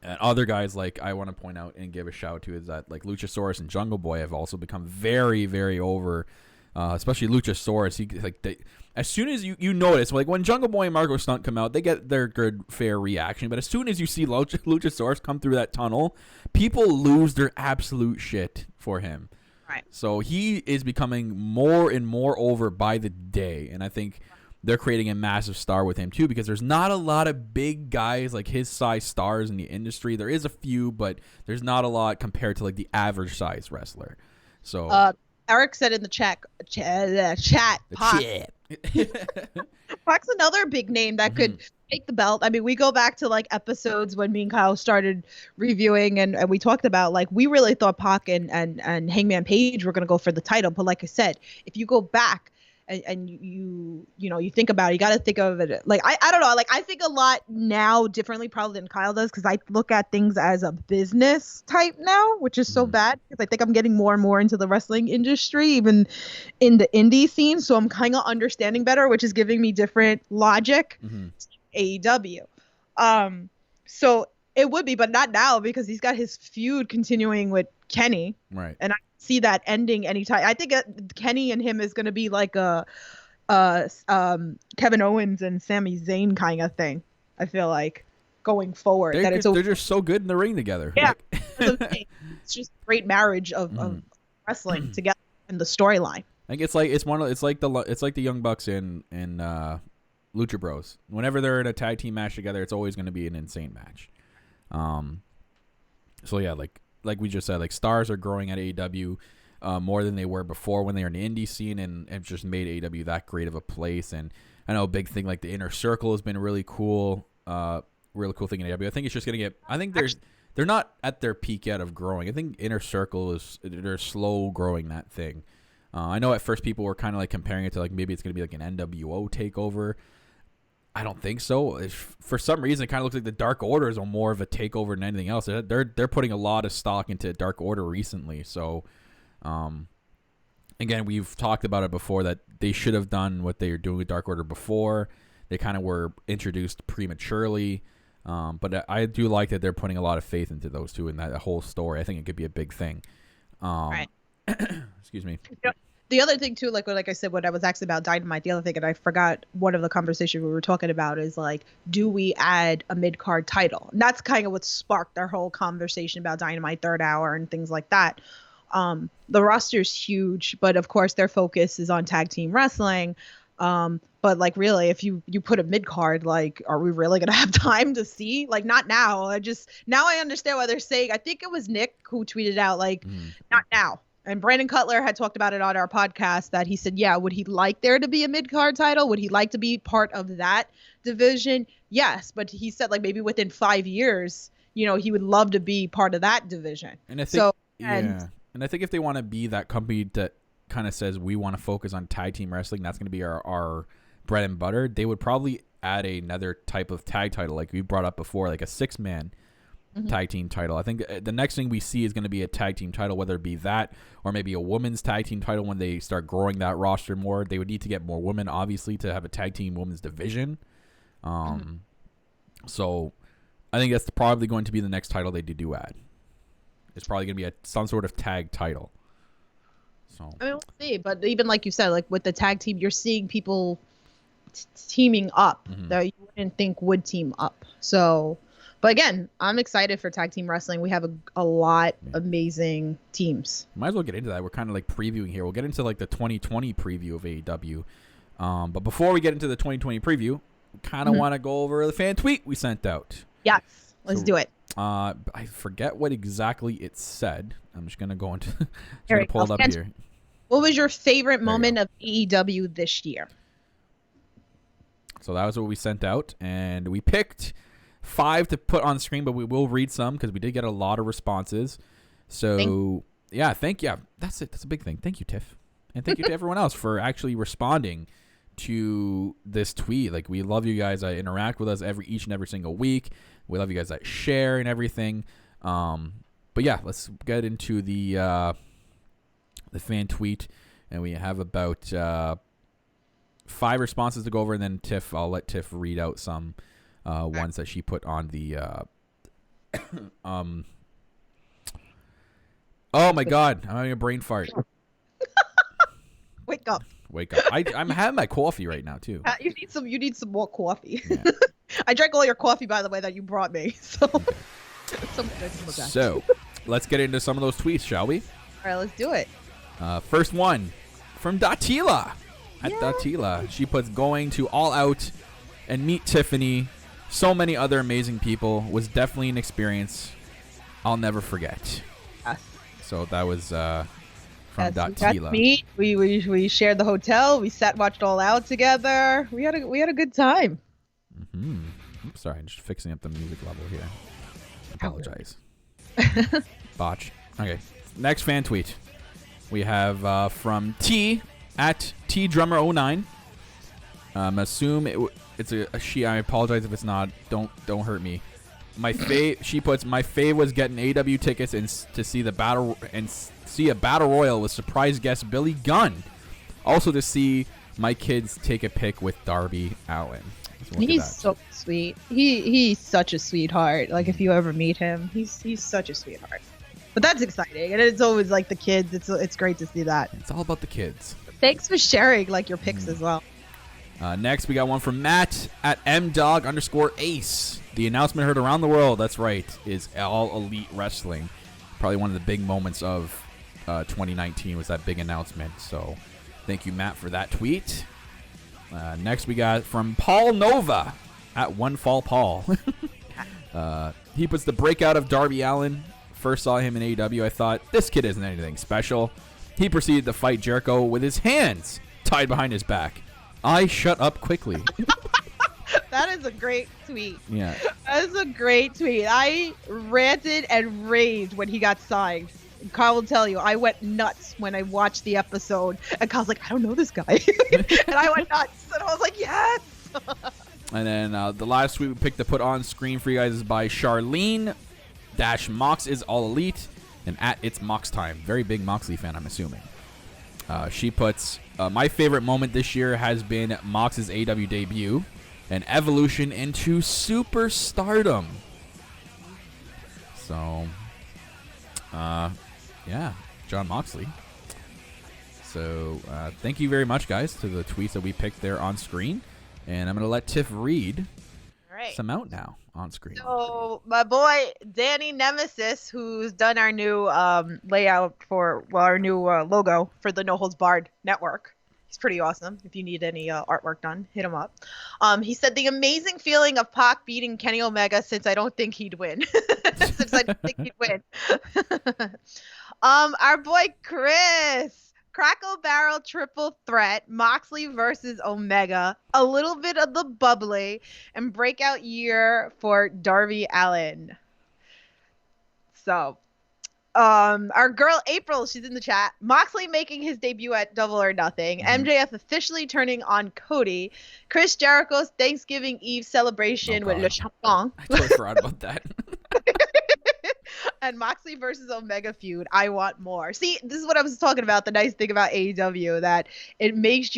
other guys, like I want to point out and give a shout to, is that like Luchasaurus and Jungle Boy have also become very, very over. Especially Luchasaurus, as soon as you notice, like when Jungle Boy and Marco Stunt come out, they get their good fair reaction. But as soon as you see Luchasaurus come through that tunnel, people lose their absolute shit for him. Right. So he is becoming more and more over by the day, and I think they're creating a massive star with him too, because there's not a lot of big guys like his size stars in the industry. There is a few, but there's not a lot compared to like the average size wrestler. So Eric said in the chat, Pac's another big name that could take the belt. I mean, we go back to like episodes when me and Kyle started reviewing, and we talked about, like, we really thought Pac and Hangman Page were going to go for the title. But like I said, if you go back and you think about it, you got to think of it like, I don't know, like I think a lot now differently probably than Kyle does, because I look at things as a business type now, which is so bad, because I think I'm getting more and more into the wrestling industry, even in the indie scene. So I'm kind of understanding better, which is giving me different logic to AEW. So it would be, but not now, because he's got his feud continuing with Kenny. Right. And I see that ending anytime. I think Kenny and him is going to be like a Kevin Owens and Sami Zayn kind of thing. I feel like going forward. They're just so good in the ring together. Yeah. Like. it's just a great marriage of wrestling together and the storyline. I think it's like the Young Bucks in Lucha Bros. Whenever they're in a tag team match together, it's always going to be an insane match. So yeah, like we just said, like stars are growing at AEW more than they were before when they were in the indie scene, and have just made AEW that great of a place. And I know a big thing like the Inner Circle has been a really cool thing in AEW. I think it's just gonna get. I think they're not at their peak yet of growing. I think Inner Circle they're slow growing that thing. I know at first people were kind of like comparing it to like maybe it's gonna be like an NWO takeover. I don't think so. For some reason, it kind of looks like the Dark Order is more of a takeover than anything else. They're putting a lot of stock into Dark Order recently. So, again, we've talked about it before that they should have done what they were doing with Dark Order before. They kind of were introduced prematurely. But I do like that they're putting a lot of faith into those two and that whole story. I think it could be a big thing. Right. Excuse me. The other thing too, like I said, when I was asked about Dynamite, the other thing, and I forgot one of the conversations we were talking about is like, do we add a mid-card title? And that's kind of what sparked our whole conversation about Dynamite third hour and things like that. The roster's huge, but of course their focus is on tag team wrestling. But like really, if you put a mid-card, like, are we really gonna have time to see? Like, not now. Now I understand why they're saying. I think it was Nick who tweeted out like, not now. And Brandon Cutler had talked about it on our podcast that he said, yeah, would he like there to be a mid-card title? Would he like to be part of that division? Yes. But he said like maybe within 5 years, he would love to be part of that division. And I think, and I think if they want to be that company that kind of says we want to focus on tag team wrestling, that's going to be our bread and butter, they would probably add another type of tag title like we brought up before, like a 6-man tag team title. I think the next thing we see is going to be a tag team title, whether it be that or maybe a women's tag team title when they start growing that roster more. They would need to get more women, obviously, to have a tag team women's division. So I think that's probably going to be the next title they do add. It's probably going to be some sort of tag title. So I mean, we'll see. But even like you said, like with the tag team, you're seeing people teaming up that you wouldn't think would team up. So, but again, I'm excited for tag team wrestling. We have a lot of amazing teams. Might as well get into that. We're kind of like previewing here. We'll get into like the 2020 preview of AEW. But before we get into the 2020 preview, we kind of want to go over the fan tweet we sent out. Yes, let's do it. I forget what exactly it said. I'm just gonna go into pull it up here. What was your favorite moment of AEW this year? So that was what we sent out, and we picked 5 to put on screen, but we will read some because we did get a lot of responses. So thank you. That's it. That's a big thing. Thank you, Tiff, and thank you to everyone else for actually responding to this tweet. Like, we love you guys that interact with us each and every single week. We love you guys that share and everything. But yeah, let's get into the fan tweet, and we have about 5 responses to go over, and then I'll let Tiff read out some ones that she put on the oh my god, I'm having a brain fart. Wake up. I'm having my coffee right now too. You need some more coffee. Yeah. I drank all your coffee, by the way, that you brought me. So so let's get into some of those tweets, shall we? All right, let's do it. First one from Datila. At Datila, she puts, going to All Out and meet Tiffany, so many other amazing people, was definitely an experience I'll never forget. Yes. So that was from Datila. We shared the hotel. We watched All Out together. We had a good time. Oops, sorry, I'm just fixing up the music level here. I apologize. Botch. Okay, next fan tweet. We have from T at TDrummer09. Assume it's a she. I apologize if it's not. Don't hurt me. She puts, my fave was getting AEW tickets and to see a battle royal with surprise guest Billy Gunn. Also to see my kids take a pic with Darby Allin. He's so sweet. He's such a sweetheart. Like, if you ever meet him, he's such a sweetheart. But that's exciting, and it's always like the kids. It's great to see that. It's all about the kids. Thanks for sharing like your pics as well. Next, we got one from Matt at mdog_ace. The announcement heard around the world, that's right, is All Elite Wrestling. probably one of the big moments of 2019 was that big announcement. So thank you, Matt, for that tweet. Next we got from Paul Nova at One Fall Paul. He puts the breakout of Darby Allin. First saw him in AEW, I thought, this kid isn't anything special. He proceeded to fight Jericho with his hands tied behind his back. I shut up quickly. That is a great tweet. Yeah. That is a great tweet. I ranted and raved when he got signed. Kyle will tell you, I went nuts when I watched the episode. And Kyle's like, I don't know this guy. And I went nuts. And I was like, yes. And then the last tweet we picked to put on screen for you guys is by Charlene - Mox is all elite and at It's Mox time. Very big Moxley fan, I'm assuming. She puts, my favorite moment this year has been Mox's AEW debut and evolution into superstardom. So, yeah, John Moxley. So, thank you very much, guys, to the tweets that we picked there on screen. And I'm going to let Tiff read some out now on screen. So, my boy, Danny Nemesis, who's done our new layout for, our new logo for the No Holds Barred network. He's pretty awesome. If you need any artwork done, hit him up. He said, the amazing feeling of Pac beating Kenny Omega since I don't think he'd win. Since I don't think he'd win. Our boy, Chris. Crackle Barrel triple threat, Moxley versus Omega, a little bit of the bubbly, and breakout year for Darby Allin. So, our girl April, she's in the chat. Moxley making his debut at Double or Nothing. MJF officially turning on Cody. Chris Jericho's Thanksgiving Eve celebration with Le Champion. I totally forgot about that. And Moxley versus Omega feud. I want more. See, this is what I was talking about. The nice thing about AEW, that it makes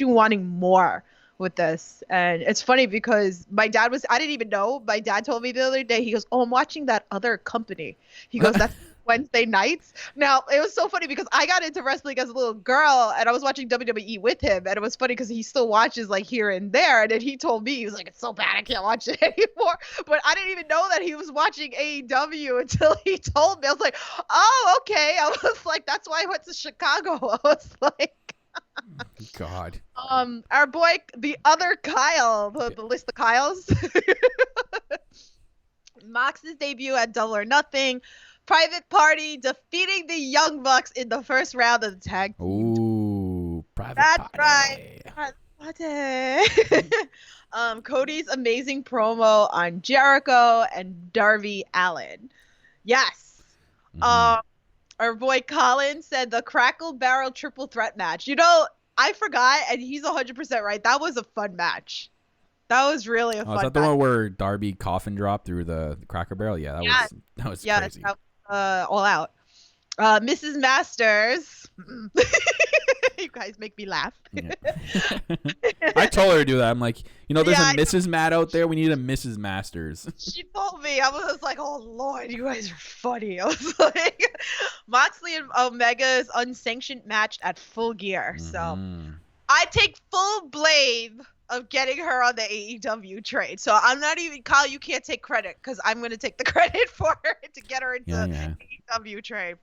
you wanting more with this. And it's funny because I didn't even know. My dad told me the other day. He goes, "Oh, I'm watching that other company." He goes, "That's Wednesday nights." Now, it was so funny because I got into wrestling as a little girl and I was watching WWE with him, and it was funny because he still watches like here and there, and then he told me, he was like, "It's so bad I can't watch it anymore." But I didn't even know that he was watching AEW until he told me. I was like, "Oh, okay." I was like, that's why I went to Chicago. I was like, God. Our boy, the other Kyle, the list of Kyles. Mox's debut at Double or Nothing. Private Party defeating the Young Bucks in the first round of the tag. Ooh, Private That's Party. Right. Cody's amazing promo on Jericho and Darby Allin. Yes. Our boy Colin said the Crackle Barrel triple threat match. You know, I forgot, and he's 100% right. That was a fun match. That was really a fun match. Is that the one where Darby coffin dropped through the Cracker Barrel? Yeah, that was crazy. That was, all out. Mrs. Masters. You guys make me laugh. Yeah. I told her to do that. I'm like, there's a Mrs. Matt out there. We need a Mrs. Masters. She told me. I was like, oh, Lord, you guys are funny. I was like, Moxley and Omega's unsanctioned match at Full Gear. So I take full blame of getting her on the AEW trade. So I'm not even, Kyle, you can't take credit because I'm going to take the credit for her to get her into AEW trade.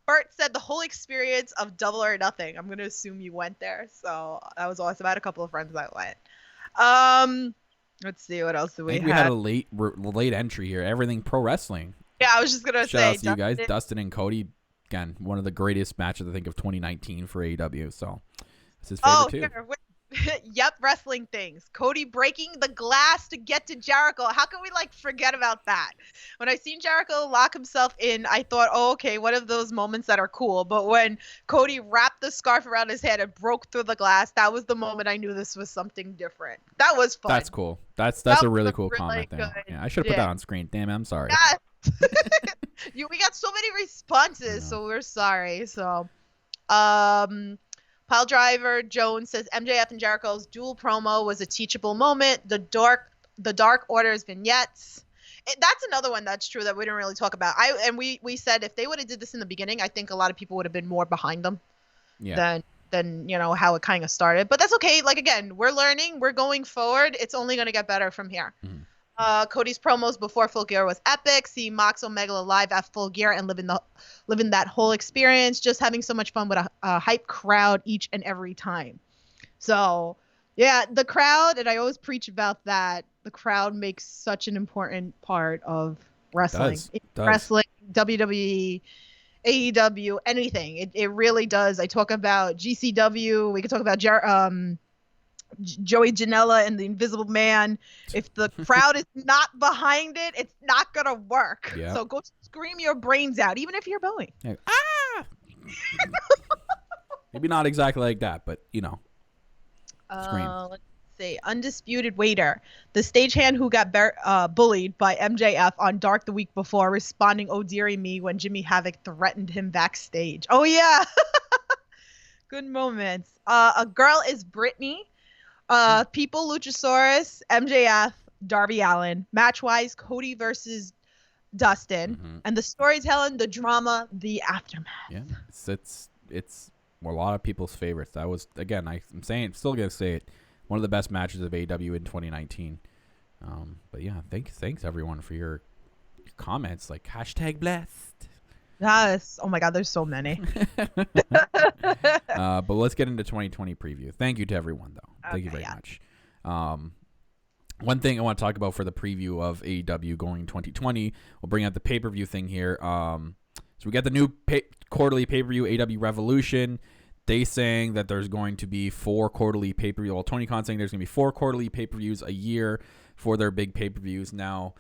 Bert said the whole experience of Double or Nothing. I'm going to assume you went there. So that was awesome. I had a couple of friends that went. Let's see, what else do we have? We had a late entry here. Everything pro wrestling. Yeah, I was just going to say. Shout out to you guys. Dustin and Cody. Again, one of the greatest matches, I think, of 2019 for AEW. So, it's his favorite too. Yep, wrestling things. Cody breaking the glass to get to Jericho. How can we forget about that? When I seen Jericho lock himself in, I thought, oh, okay, one of those moments that are cool. But when Cody wrapped the scarf around his head and broke through the glass, that was the moment I knew this was something different. That was fun. That's cool. That's a really cool comment there. Yeah, I should have put that on screen. Damn it, I'm sorry. We got so many responses, so we're sorry. So, Pile Driver Jones says MJF and Jericho's dual promo was a teachable moment. The Dark Order's vignettes. That's another one that's true that we didn't really talk about. We said if they would have did this in the beginning, I think a lot of people would have been more behind them than how it kind of started. But that's okay. Again, we're learning. We're going forward. It's only going to get better from here. Cody's promos before Full Gear was epic. Seeing Mox Omega live at Full Gear and living that whole experience, just having so much fun with a hype crowd each and every time. So, yeah, the crowd, and I always preach about that. The crowd makes such an important part of wrestling. Does. Wrestling, WWE, AEW, anything. It really does. I talk about GCW. We could talk about Joey Janela and the Invisible Man. If the crowd is not behind it, it's not gonna work. Yeah. So go scream your brains out, even if you're booing. Yeah. Ah! Maybe not exactly like that, but scream. Let's see. Undisputed Waiter, the stagehand who got bullied by MJF on Dark the week before, responding, "Oh dearie me," when Jimmy Havoc threatened him backstage. Oh yeah. Good moments. A girl is Brittany. People, Luchasaurus, MJF, Darby Allin. Match-wise, Cody versus Dustin. And the storytelling, the drama, the aftermath. Yeah, it's a lot of people's favorites. That was, again, I'm still gonna say it, one of the best matches of AEW in 2019. But yeah, thanks everyone for your comments, like #blessed. Yes. Oh my God, there's so many. But let's get into 2020 preview. Thank you to everyone, though. Thank you very much. One thing I want to talk about for the preview of AEW going 2020, we'll bring out the pay-per-view thing here. So we got the new quarterly pay-per-view, AEW Revolution. They saying that there's going to be 4 quarterly pay-per-view. Well, Tony Khan saying there's going to be 4 quarterly pay-per-views a year for their big pay-per-views. Now,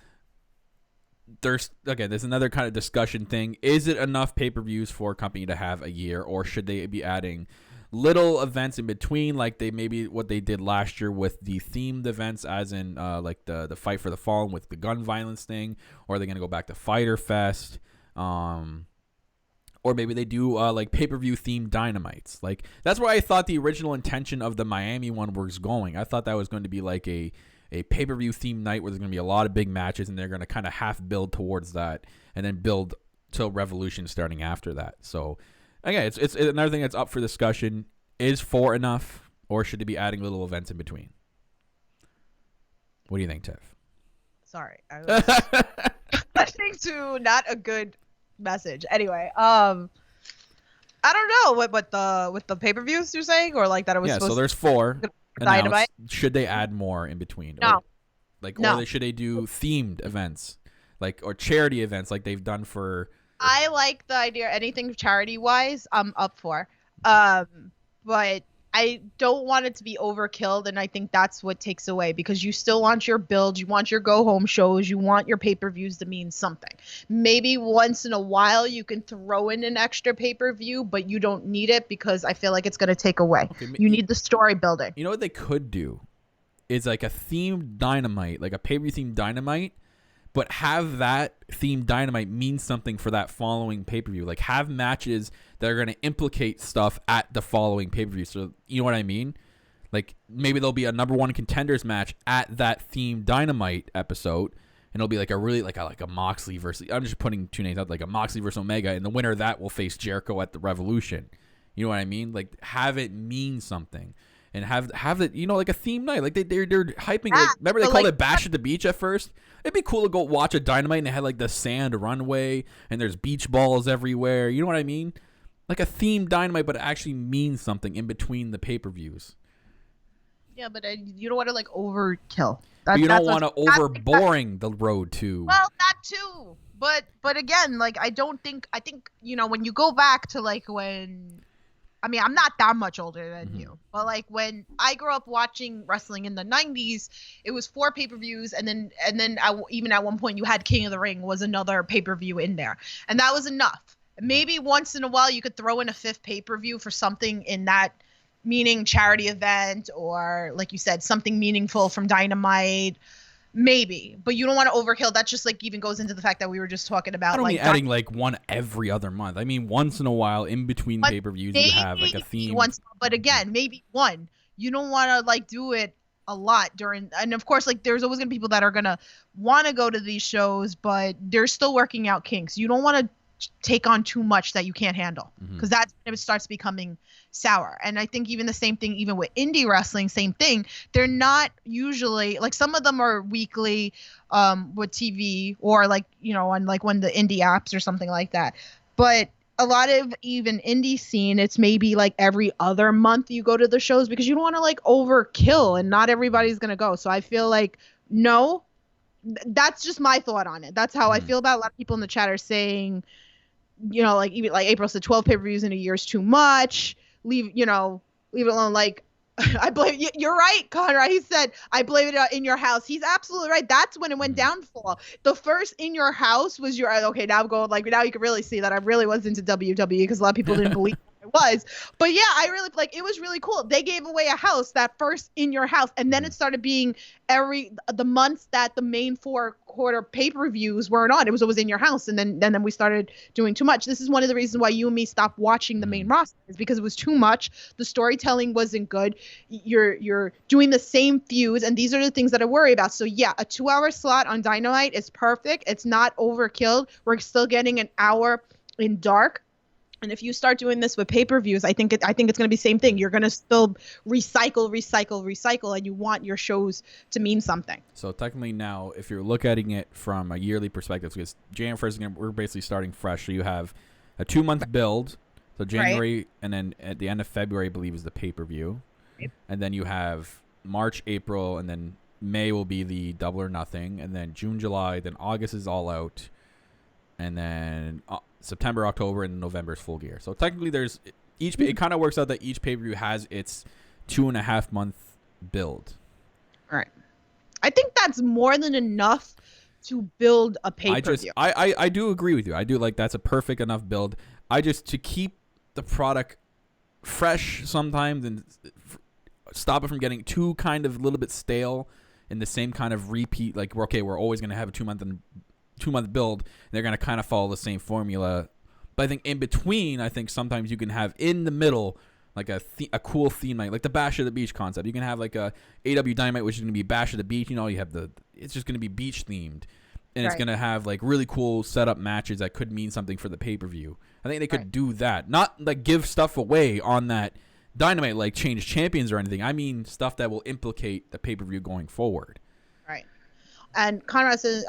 there's another kind of discussion thing. Is it enough pay-per-views for a company to have a year, or should they be adding little events in between, like what they did last year with the themed events, as in like the Fight for the Fallen with the gun violence thing, or are they going to go back to Fyter Fest, or maybe they do like pay-per-view themed Dynamites. Like, that's where I thought the original intention of the Miami one was going. I thought that was going to be like a pay-per-view themed night where there's going to be a lot of big matches, and they're going to kind of half build towards that and then build till Revolution starting after that. So, again, it's another thing that's up for discussion. Is 4 enough, or should they be adding little events in between? What do you think, Tiff? Sorry. I was listening to not a good message. Anyway, I don't know what the pay-per-views you're saying, or like that it was supposed so there's 4. Dynamite. Should they add more in between? No. Or should they do themed events, or charity events like they've done for? I like the idea. Anything charity wise, I'm up for. But I don't want it to be overkill, and I think that's what takes away, because you still want your build, you want your go-home shows, you want your pay-per-views to mean something. Maybe once in a while you can throw in an extra pay-per-view, but you don't need it, because I feel like it's going to take away. Okay, you need the story building. You know what they could do is like a themed Dynamite, like a pay-per-view themed Dynamite, but have that themed Dynamite mean something for that following pay-per-view. Like, have matches that are going to implicate stuff at the following pay-per-view. So, you know what I mean? Like, maybe there'll be a number 1 contenders match at that themed Dynamite episode, and it'll be like a Moxley versus, I'm just putting 2 names out, like a Moxley versus Omega, and the winner of that will face Jericho at the Revolution. You know what I mean? Like, have it mean something. And have it, like a theme night. Like they're hyping. Like, remember they called it Bash at the Beach at first? It'd be cool to go watch a Dynamite and they had like the sand runway and there's beach balls everywhere. You know what I mean? Like a themed Dynamite, but it actually means something in between the pay-per-views. Yeah, but you don't want to like overkill. You don't want to over boring the road to. Well, that too. But again, like I think when you go back to like when. I mean, I'm not that much older than you, but like when I grew up watching wrestling in the 90s, it was 4 pay-per-views, and then even at one point you had King of the Ring was another pay-per-view in there, and that was enough. Maybe once in a while you could throw in a 5th pay-per-view for something in that, meaning charity event, or like you said, something meaningful from Dynamite. Maybe, but you don't want to overkill. That just like even goes into the fact that we were just talking about. I don't mean adding like one every other month. I mean once in a while, in between pay-per-views, you have like a theme. But again, maybe one. You don't want to like do it a lot during, and of course, like there's always gonna be people that are gonna want to go to these shows, but they're still working out kinks. You don't want to take on too much that you can't handle, because that's when it starts becoming sour. And I think even the same thing, even with indie wrestling, same thing. They're not usually like, some of them are weekly with TV, or like, you know, on like one of the indie apps or something like that. But a lot of even indie scene, it's maybe like every other month you go to the shows, because you don't want to like overkill, and not everybody's gonna go. So I feel like, no, that's just my thought on it. That's how I feel about it. A lot of people in the chat are saying, you know, like, even like April said, 12 pay-per-views in a year is too much. Leave it alone. Like, I blame you. You're right, Conrad. He said, I blame it in your house. He's absolutely right. That's when it went downfall. The first In Your House was okay, now I'm going, like, now you can really see that I really was into WWE, because a lot of people didn't believe I was. But yeah, I really, like, it was really cool. They gave away a house, that first In Your House, and then it started being the months that the main 4-quarter pay-per-views weren't on. It was always In Your House, and then we started doing too much. This is one of the reasons why you and me stopped watching the main roster, is because it was too much. The storytelling wasn't good. You're doing the same feuds, and these are the things that I worry about. So yeah, a 2-hour slot on Dynamite is perfect. It's not overkill. We're still getting an hour in Dark. And if you start doing this with pay-per-views, I think it's going to be the same thing. You're going to still recycle, and you want your shows to mean something. So technically now, if you're looking at it from a yearly perspective, because January 1st, we're basically starting fresh. So you have a 2-month build. So January, and then at the end of February, I believe, is the pay-per-view. Yep. And then you have March, April, and then May will be the Double or Nothing. And then June, July, then August is All Out. And then September, October, and November is Full Gear. So technically, there's it kind of works out that each pay-per-view has its 2.5 month build. All right, I think that's more than enough to build a pay-per-view. I do agree with you. I do, like, that's a perfect enough build. To keep the product fresh sometimes and stop it from getting too kind of a little bit stale in the same kind of repeat. Like, we're always going to have a 2-month build, and they're going to kind of follow the same formula. But I think in between, I think sometimes you can have in the middle like a cool theme night, like the Bash at the Beach concept. You can have like a AEW Dynamite, which is going to be Bash at the Beach. You know, you have it's just going to be beach themed, and it's going to have like really cool setup matches that could mean something for the pay-per-view. I think they could do that. Not like give stuff away on that Dynamite, like change champions or anything. I mean stuff that will implicate the pay-per-view going forward. Right. And Conrad says,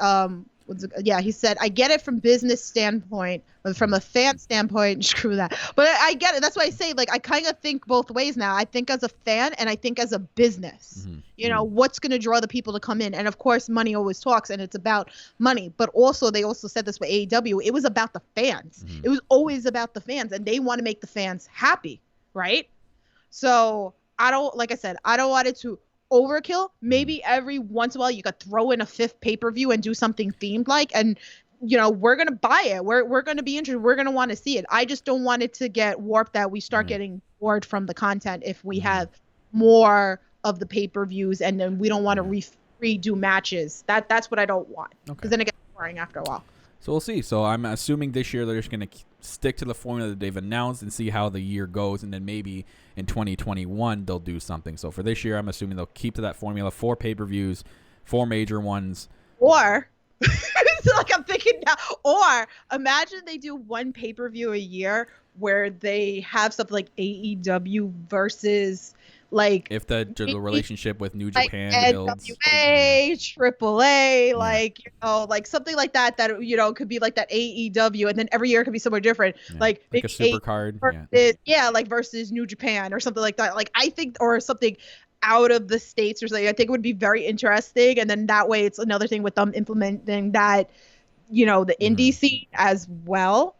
he said, I get it from business standpoint, but from a fan standpoint, screw that. But I get it. That's why I say, like, I kind of think both ways now. I think as a fan, and I think as a business. You know, what's going to draw the people to come in? And of course, money always talks, and it's about money. But also, they also said this with AEW. It was about the fans. It was always about the fans, and they want to make the fans happy, right? So like I said, I don't want it to overkill. Maybe every once in a while you could throw in a 5th pay-per-view and do something themed, like, and you know, we're gonna buy it. We're gonna be interested. We're gonna want to see it. I just don't want it to get warped that we start getting bored from the content if we have more of the pay-per-views, and then we don't want to redo matches. That's what I don't want, because then it gets boring after a while. So we'll see. So I'm assuming this year they're just going to stick to the formula that they've announced and see how the year goes, and then maybe in 2021 they'll do something. So for this year, I'm assuming they'll keep to that formula: 4 pay-per-views, 4 major ones. Or, like I'm thinking now, or imagine they do 1 pay-per-view a year where they have something like AEW versus, like, if the relationship with New Japan builds, NWA, AAA, like, you know, like something like that, you know, could be like that AEW, and then every year it could be somewhere different, like a super card, like versus New Japan or something like that. Like, I think, or something out of the States or something. I think it would be very interesting, and then that way it's another thing with them implementing that, you know, the indie scene as well.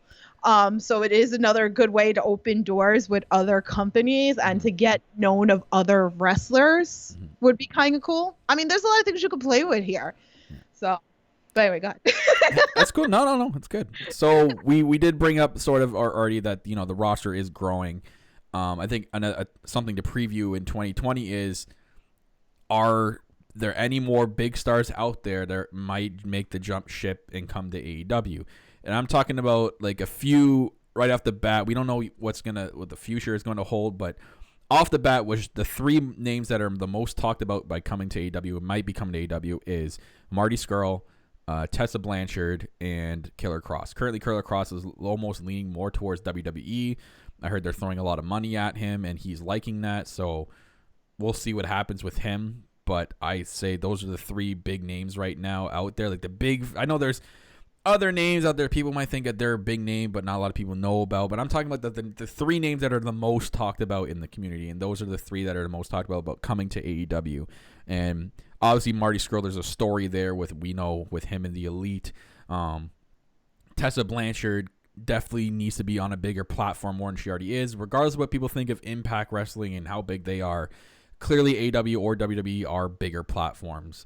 So it is another good way to open doors with other companies and to get known of other wrestlers would be kind of cool. I mean, there's a lot of things you could play with here. So, but anyway, go ahead. That's cool. No, it's good. So we did bring up sort of already that, you know, the roster is growing. I think something to preview in 2020 is, are there any more big stars out there that might make the jump ship and come to AEW? And I'm talking about like a few right off the bat. We don't know what the future is going to hold, but off the bat, was the 3 names that are the most talked about by coming to AEW, might be coming to AEW, is Marty Scurll, Tessa Blanchard, and Killer Kross. Currently, Killer Kross is almost leaning more towards WWE. I heard they're throwing a lot of money at him, and he's liking that. So we'll see what happens with him. But I say those are the three big names right now out there. Like the big, I know there's other names out there. People might think that they're a big name, but not a lot of people know about. But I'm talking about the three names that are the most talked about in the community, and those are the three that are the most talked about coming to AEW. And obviously, Marty Scurll, there's a story there with him and the Elite. Tessa Blanchard definitely needs to be on a bigger platform more than she already is, regardless of what people think of Impact Wrestling and how big they are. Clearly, AEW or WWE are bigger platforms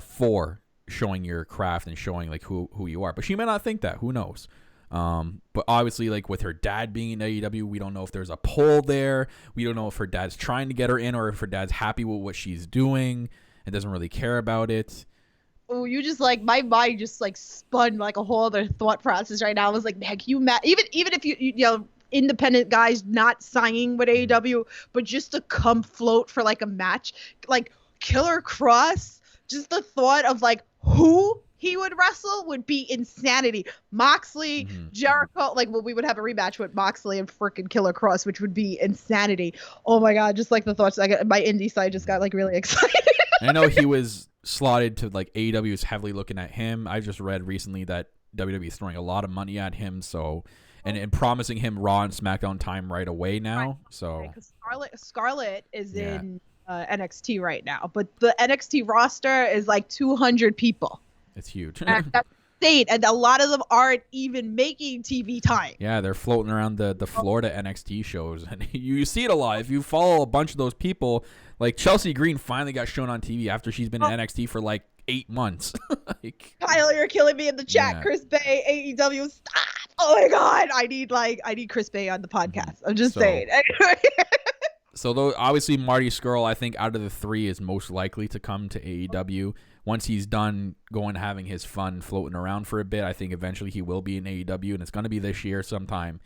for showing your craft and showing like who you are. But she may not think that. Who knows? But obviously, like with her dad being in AEW, we don't know if there's a pull there. We don't know if her dad's trying to get her in or if her dad's happy with what she's doing and doesn't really care about it. Oh, you just like my mind just like spun like a whole other thought process right now. I was like, man, can you even if you know, independent guys not signing with AEW, but just to come float for like a match, like Killer Kross, just the thought of like who he would wrestle would be insanity. Moxley, Jericho, like, well, we would have a rematch with Moxley and freaking Killer Kross, which would be insanity. Oh my God, just like the thoughts, my indie side just got like really excited. I know he was slotted to like AEW is heavily looking at him. I just read recently that WWE is throwing a lot of money at him, so and promising him Raw and SmackDown time right away now. Right. So Scarlett is in NXT right now, but the NXT roster is like 200 people. It's huge. And that's insane, and a lot of them aren't even making TV time. Yeah, they're floating around the Florida NXT shows, and you see it a lot. If you follow a bunch of those people, like Chelsea Green finally got shown on TV after she's been in NXT for like 8 months. Like, Kyle, you're killing me in the chat. Yeah. Chris Bay, AEW, stop! Oh my God, I need Chris Bay on the podcast. I'm just saying. So though, obviously Marty Scurll, I think out of the three is most likely to come to AEW. Once he's done going having his fun floating around for a bit, I think eventually he will be in AEW, and it's going to be this year sometime.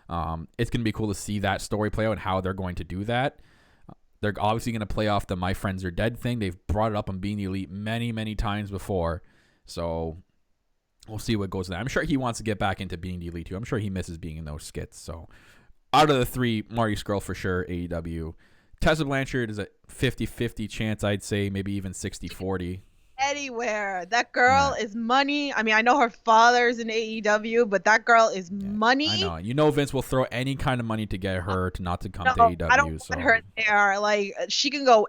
It's going to be cool to see that story play out and how they're going to do that. They're obviously going to play off the My Friends Are Dead thing. They've brought it up on Being the Elite many, many times before. So we'll see what goes there. I'm sure he wants to get back into Being the Elite too. I'm sure he misses being in those skits. So out of the three, Marty Scurll for sure, AEW. Tessa Blanchard is a 50-50 chance, I'd say, maybe even 60-40. Anywhere. That girl is money. I mean, I know her father's in AEW, but that girl is money. I know. You know Vince will throw any kind of money to get her to not to come to AEW. I don't want her there. Like, she can go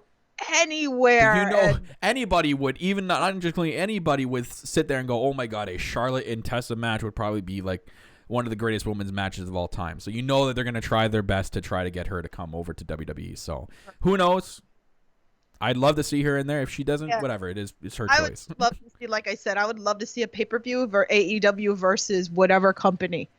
anywhere. You know, anybody would, even not just anybody would sit there and go, oh my God, a Charlotte and Tessa match would probably be like one of the greatest women's matches of all time. So you know that they're going to try their best to try to get her to come over to WWE. So who knows? I'd love to see her in there. If she doesn't, whatever. It's her choice. Would love to see, like I said, I would love to see a pay-per-view for AEW versus whatever company.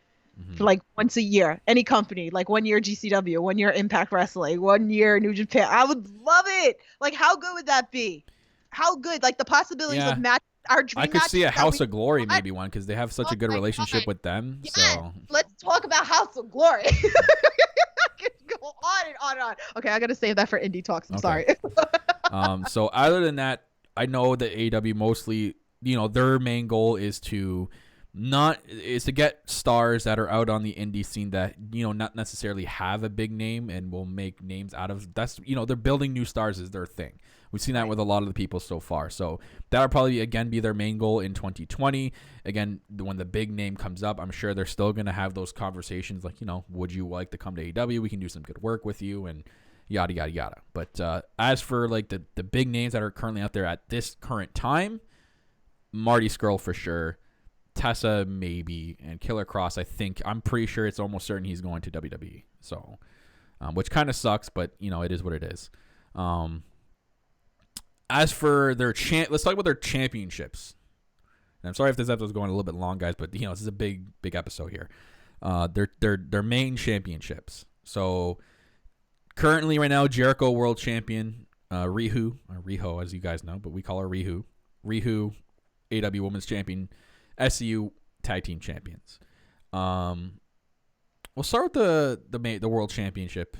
For like once a year. Any company. Like 1 year GCW, 1 year Impact Wrestling, 1 year New Japan. I would love it. Like, how good would that be? How good? Like, the possibilities of match. Our dream I could see a House of Glory maybe one because they have such a good relationship with them. Yes. So let's talk about House of Glory. Go on and on and on. Okay, I gotta save that for indie talks. I'm sorry. So other than that, I know that AEW mostly, you know, their main goal is to get stars that are out on the indie scene that, you know, not necessarily have a big name and will make names out of. That's, you know, they're building new stars is their thing. We've seen that with a lot of the people so far. So that'll probably, again, be their main goal in 2020. Again, when the big name comes up, I'm sure they're still going to have those conversations like, you know, would you like to come to AEW? We can do some good work with you and yada, yada, yada. But as for, like, the big names that are currently out there at this current time, Marty Scurll for sure. Tessa maybe. And Killer Kross, I'm pretty sure it's almost certain he's going to WWE. So, which kind of sucks, but, you know, it is what it is. As for their let's talk about their championships. And I'm sorry if this episode is going a little bit long, guys, but you know this is a big episode here. Their main championships. So currently, right now, Jericho World Champion, Riho, as you guys know, but we call her Riho. Riho, AEW Women's Champion, SCU Tag Team Champions. We'll start with the World Championship.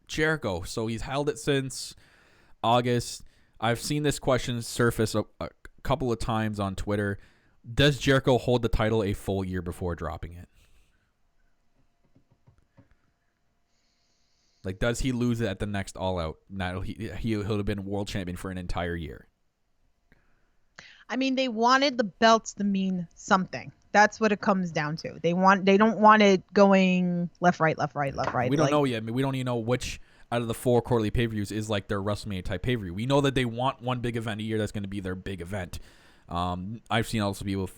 Jericho. So he's held it since August. I've seen this question surface a couple of times on Twitter. Does Jericho hold the title a full year before dropping it? Like, does he lose it at the next All Out? Now he'll have been world champion for an entire year. I mean, they wanted the belts to mean something. That's what it comes down to. They don't want it going left, right, left, right, left, right. We don't know yet. I mean, we don't even know which out of the 4 quarterly pay-per-views is like their WrestleMania type pay-per-view. We know that they want one big event a year that's going to be their big event. I've seen also people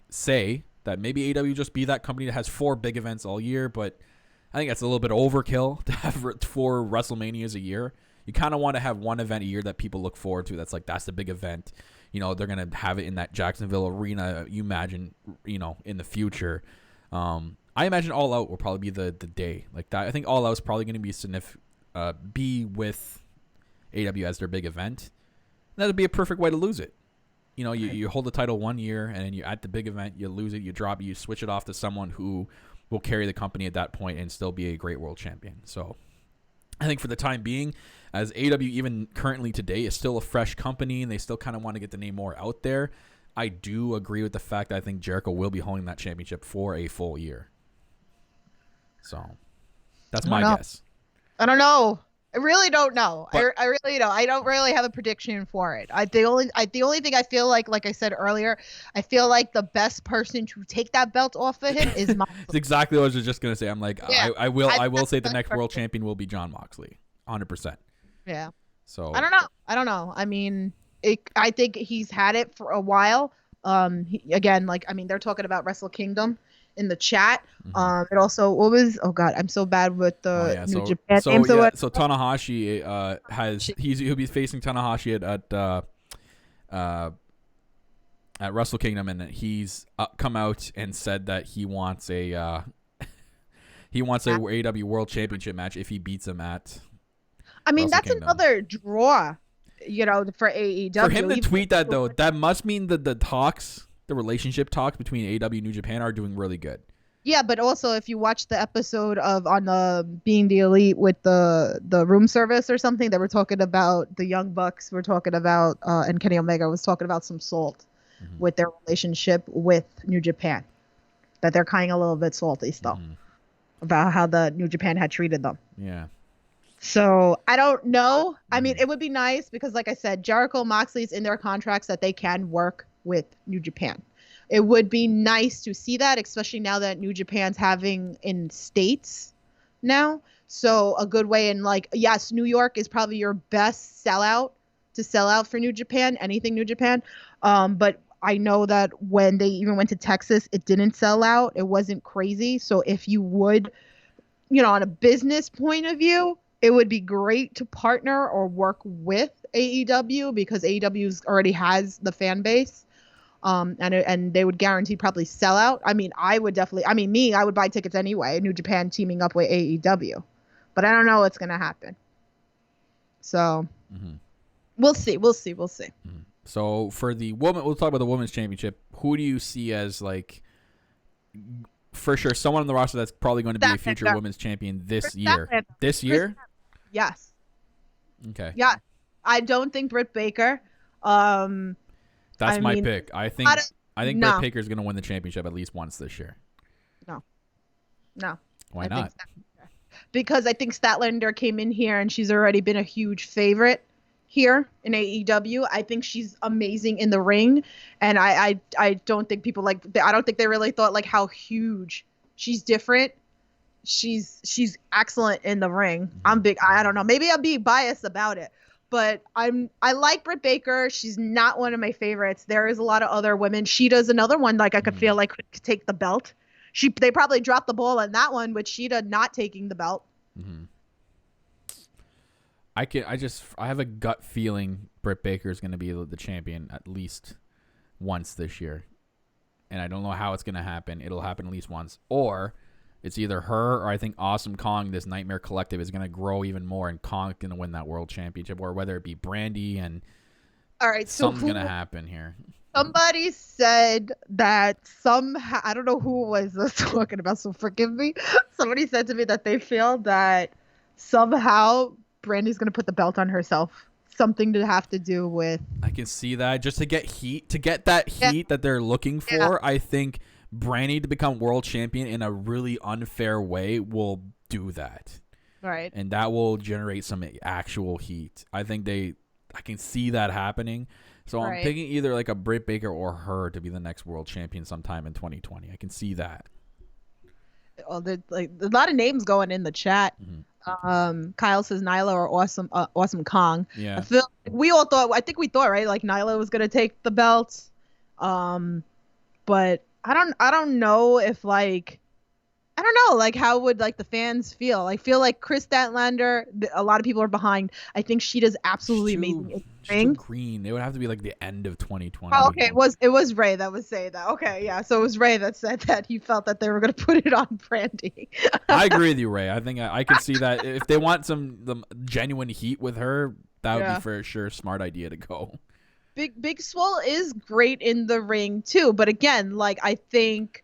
say that maybe AEW just be that company that has 4 big events all year, but I think that's a little bit overkill to have 4 WrestleManias a year. You kind of want to have one event a year that people look forward to. That's the big event. You know, they're going to have it in that Jacksonville arena, you imagine, you know, in the future. I imagine All Out will probably be the day. Like that. I think All Out is probably going to be with AEW as their big event. That would be a perfect way to lose it. You know, you hold the title 1 year, and then you're at the big event, you lose it, you drop it, you switch it off to someone who will carry the company at that point and still be a great world champion. So I think for the time being, as AEW even currently today is still a fresh company and they still kind of want to get the name more out there, I do agree with the fact that I think Jericho will be holding that championship for a full year. So that's my guess. I don't know. I really don't know. But, I really don't. I don't really have a prediction for it. The only thing I feel like I said earlier, I feel like the best person to take that belt off of him is Moxley. It's exactly what I was just gonna say. I'm like, yeah, I will say the next world champion will be Jon Moxley, 100%. Yeah. So I don't know. I mean, I think he's had it for a while. They're talking about Wrestle Kingdom in the chat. It also, I'm so bad with the New Japan name. So Tanahashi he'll be facing Tanahashi at Wrestle Kingdom, and he's come out and said that he wants a AEW World Championship match if he beats him at. I mean, Wrestle that's Kingdom. another draw, you know, for AEW. For him to tweet that, though, that must mean that the relationship talks between AEW and New Japan are doing really good. Yeah, but also if you watch the episode on the Being the Elite with the room service or something, they were talking about the Young Bucks. We're talking about and Kenny Omega was talking about some salt with their relationship with New Japan, that they're kind of a little bit salty still about how the New Japan had treated them. Yeah. So I don't know. I mean, it would be nice because, like I said, Jericho, Moxley's in their contracts that they can work with New Japan. It would be nice to see that, especially now that New Japan's having in states now. So a good way, and yes, New York is probably your best sellout to sell out for New Japan, anything New Japan. But I know that when they even went to Texas, it didn't sell out. It wasn't crazy. So if you would, you know, on a business point of view, it would be great to partner or work with AEW because AEW already has the fan base. And they would guarantee probably sell out. I mean, I would buy tickets anyway. New Japan teaming up with AEW, but I don't know what's going to happen. So we'll see. So for the woman, we'll talk about the women's championship. Who do you see as for sure someone on the roster that's probably going to be a future women's champion this year? This year? Yes. Okay. Yeah. I don't think Britt Baker. That's my pick. I think Britt Baker is going to win the championship at least once this year. No. Why not? Because I think Statlander came in here and she's already been a huge favorite here in AEW. I think she's amazing in the ring, and I don't think people I don't think they really thought how huge she's different. She's excellent in the ring. I'm big. I don't know. Maybe I'm being biased about it. But I like Britt Baker. She's not one of my favorites. There is a lot of other women. Sheeta's another one I could feel like could take the belt. They probably dropped the ball on that one with Sheeta not taking the belt. I have a gut feeling Britt Baker is going to be the champion at least once this year. And I don't know how it's going to happen. It'll happen at least once. Or it's either her or I think Awesome Kong, this Nightmare Collective, is going to grow even more and Kong's going to win that world championship, or whether it be Brandy and all right, something's going to happen here. Somebody said that somehow, I don't know who was talking about, so forgive me. Somebody said to me that they feel that somehow Brandy's going to put the belt on herself something to have to do with. I can see that just to get that heat that they're looking for. Yeah. I think Brandy to become world champion in a really unfair way will do that. Right. And that will generate some actual heat. I can see that happening. So I'm picking either like a Britt Baker or her to be the next world champion sometime in 2020. I can see that. Well, there's like a lot of names going in the chat. Kyle says Nyla or Awesome Kong. Yeah. I think we thought, right? Like Nyla was gonna take the belt. But I don't know if like, I don't know, like how would like the fans feel? I feel like Chris Statlander, a lot of people are behind. I think she does absolutely amazing in the ring. Green. It would have to be like the end of 2020. Oh, okay, it was Ray that was saying that. Okay, yeah. So it was Ray that said that he felt that they were going to put it on Brandy. I agree with you, Ray. I think I can see that if they want the genuine heat with her, that would be for sure a smart idea to go. Big Swole is great in the ring too, but again, like I think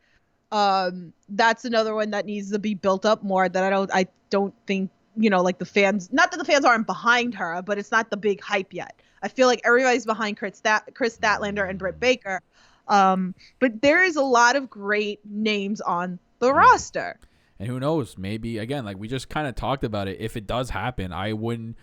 that's another one that needs to be built up more. That I don't think, like the fans. Not that the fans aren't behind her, but it's not the big hype yet. I feel like everybody's behind Chris Statlander and Britt Baker, but there is a lot of great names on the roster. And who knows? Maybe again, like we just kind of talked about it. If it does happen, I wouldn't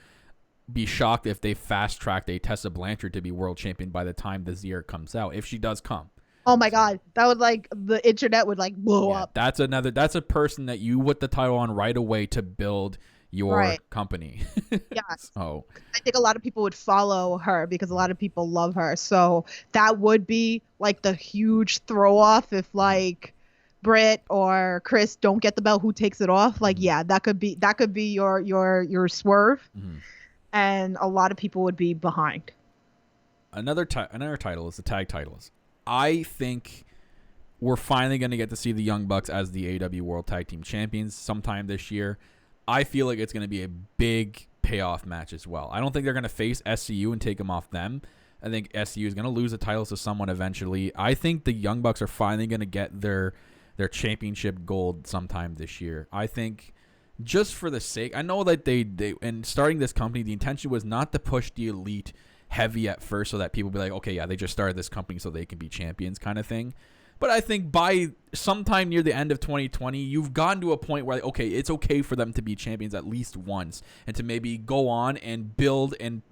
be shocked if they fast tracked a Tessa Blanchard to be world champion by the time this year comes out. If she does come. Oh my God, that would the internet would blow up. That's a person that you put the title on right away to build your company. Yeah. So I think a lot of people would follow her because a lot of people love her. So that would be like the huge throw off if like Britt or Chris don't get the belt. Who takes it off? Like, yeah, that could be your swerve, and a lot of people would be behind. Another title is the tag titles. I think we're finally going to get to see the Young Bucks as the AEW World Tag Team Champions sometime this year. I feel like it's going to be a big payoff match as well. I don't think they're going to face SCU and take them off them. I think SCU is going to lose the titles to someone eventually. I think the Young Bucks are finally going to get their championship gold sometime this year. I think just for the sake, I know that they and starting this company, the intention was not to push the elite heavy at first so that people be like, okay, yeah, they just started this company so they can be champions kind of thing. But I think by sometime near the end of 2020, you've gotten to a point where, okay, it's okay for them to be champions at least once and to maybe go on and build and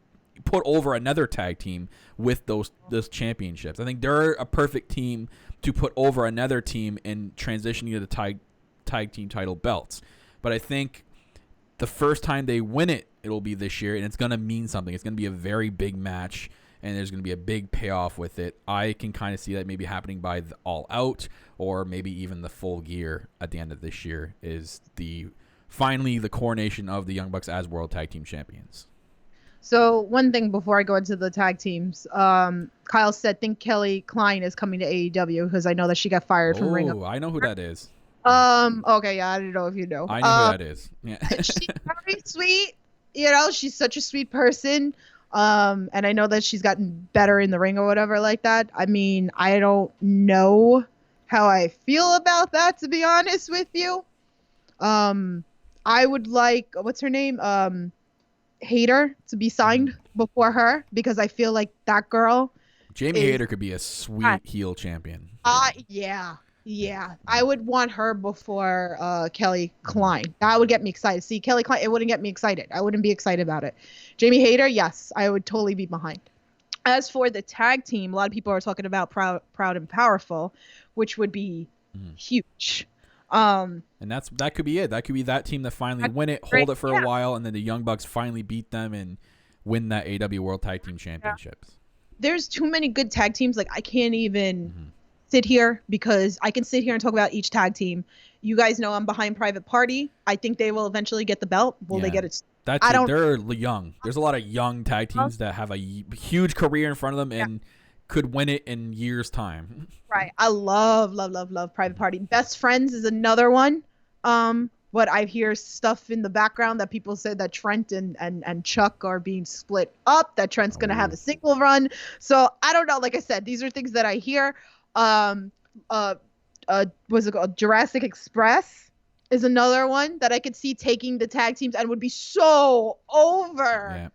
put over another tag team with those championships. I think they're a perfect team to put over another team and transitioning to the tag team title belts. But I think the first time they win it, it'll be this year, and it's going to mean something. It's going to be a very big match, and there's going to be a big payoff with it. I can kind of see that maybe happening by the All Out or maybe even the Full Gear at the end of this year is finally the coronation of the Young Bucks as World Tag Team Champions. So one thing before I go into the tag teams, Kyle said, think Kelly Klein is coming to AEW because I know that she got fired from Ring of Honor. I know who that is. Okay, yeah, I don't know if you know. I know who that is. Yeah. She's very sweet. She's such a sweet person. And I know that she's gotten better in the ring or whatever like that. I mean, I don't know how I feel about that, to be honest with you. I would like, what's her name? Hayter to be signed before her because I feel like that girl. Jamie Hayter could be a sweet heel champion. Yeah. I would want her before Kelly Klein. That would get me excited. See, Kelly Klein, it wouldn't get me excited. I wouldn't be excited about it. Jamie Hayter, yes, I would totally be behind. As for the tag team, a lot of people are talking about Proud and Powerful, which would be huge. And that could be it. That could be that team that finally win it, hold it for a while, and then the Young Bucks finally beat them and win that AEW World Tag Team Championships. There's too many good tag teams. Like, I can't even sit here because I can sit here and talk about each tag team. You guys know I'm behind Private Party. I think they will eventually get the belt. Will they get it? They're young. There's a lot of young tag teams that have a huge career in front of them and could win it in years' time. Right. I love Private Party. Best Friends is another one. But I hear stuff in the background that people said that Trent and Chuck are being split up, that Trent's going to have a single run. So I don't know. Like I said, these are things that I hear. Was it called Jurassic Express is another one that I could see taking the tag teams and would be so over. Yeah.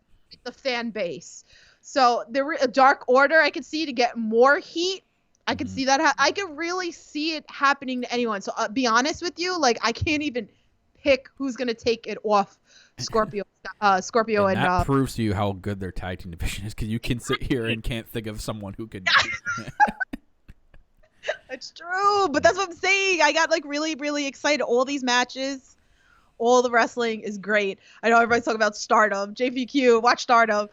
the fan base. So a Dark Order I could see to get more heat. I could see that. I could really see it happening to anyone. So be honest with you, like I can't even pick who's gonna take it off Scorpio. Scorpio and that proves to you how good their tag team division is, because you can sit here and can't think of someone who could. It's true, but that's what I'm saying. I got like really, really excited. All these matches, all the wrestling is great. I know everybody's talking about Stardom, JPQ, watch Stardom.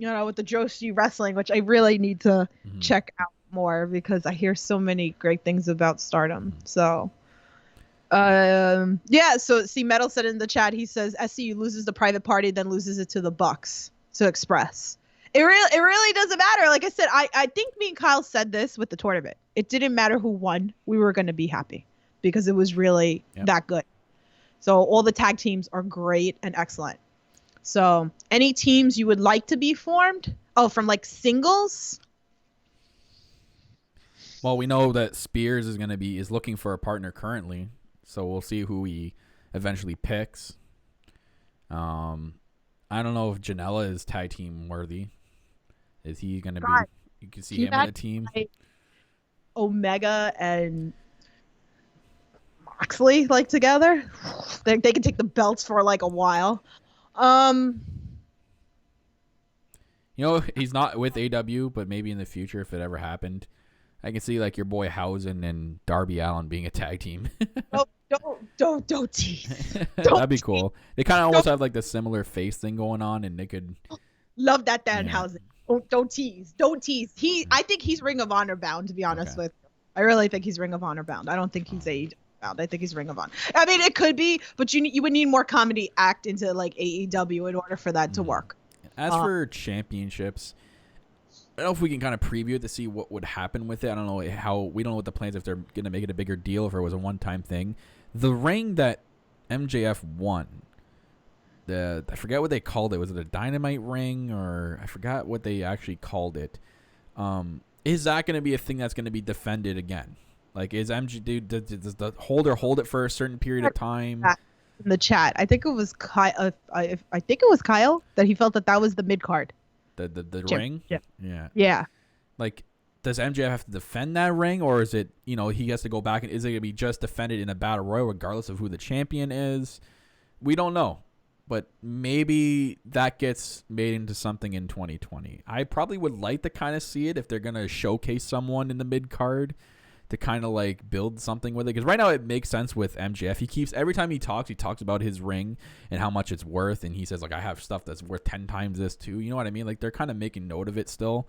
With the Joshi wrestling, which I really need to check out more because I hear so many great things about Stardom. So, So see, Metal said in the chat, he says SCU loses the private party, then loses it to the Bucks to Express. It really doesn't matter. Like I said, I think me and Kyle said this with the tournament. It didn't matter who won. We were going to be happy because it was really that good. So all the tag teams are great and excellent. So any teams you would like to be formed? Oh, from like singles? Well, we know that Spears is looking for a partner currently. So we'll see who he eventually picks. I don't know if Janela is tag team worthy. Is he going to be? You can see him in a team. Omega and Moxley like together. They can take the belts for like a while. He's not with AEW, but maybe in the future, if it ever happened, I can see like your boy Housen and Darby Allin being a tag team. Don't tease. That'd be cool. They kind of almost have like the similar face thing going on, and they could love that Danhausen. Don't tease. I think he's Ring of Honor bound, to be honest with you. I really think he's Ring of Honor bound. I don't think he's AEW bound. I think he's Ring of Honor. I mean, it could be, but you would need more comedy act into like AEW in order for that to work. As for championships, I don't know if we can kind of preview it to see what would happen with it. I don't know we don't know what the plans, if they're going to make it a bigger deal, if it was a one-time thing. The ring that MJF won, I forget what they called it. Was it a Dynamite ring, or I forgot what they actually called it. Is that going to be a thing that's going to be defended again? Like, does the holder hold it for a certain period of time? In the chat, I think it was Kyle. I think it was Kyle that he felt that was the mid card. The ring. Yeah. Like, does MJF have to defend that ring, or is it he has to go back, and is it gonna be just defended in a battle royal regardless of who the champion is? We don't know, but maybe that gets made into something in 2020. I probably would like to kind of see it if they're gonna showcase someone in the mid card to kind of like build something with it, because right now it makes sense with MJF. Every time he talks about his ring and how much it's worth, and he says like, I have stuff that's worth 10 times this too. You know what I mean? Like, they're kind of making note of it still.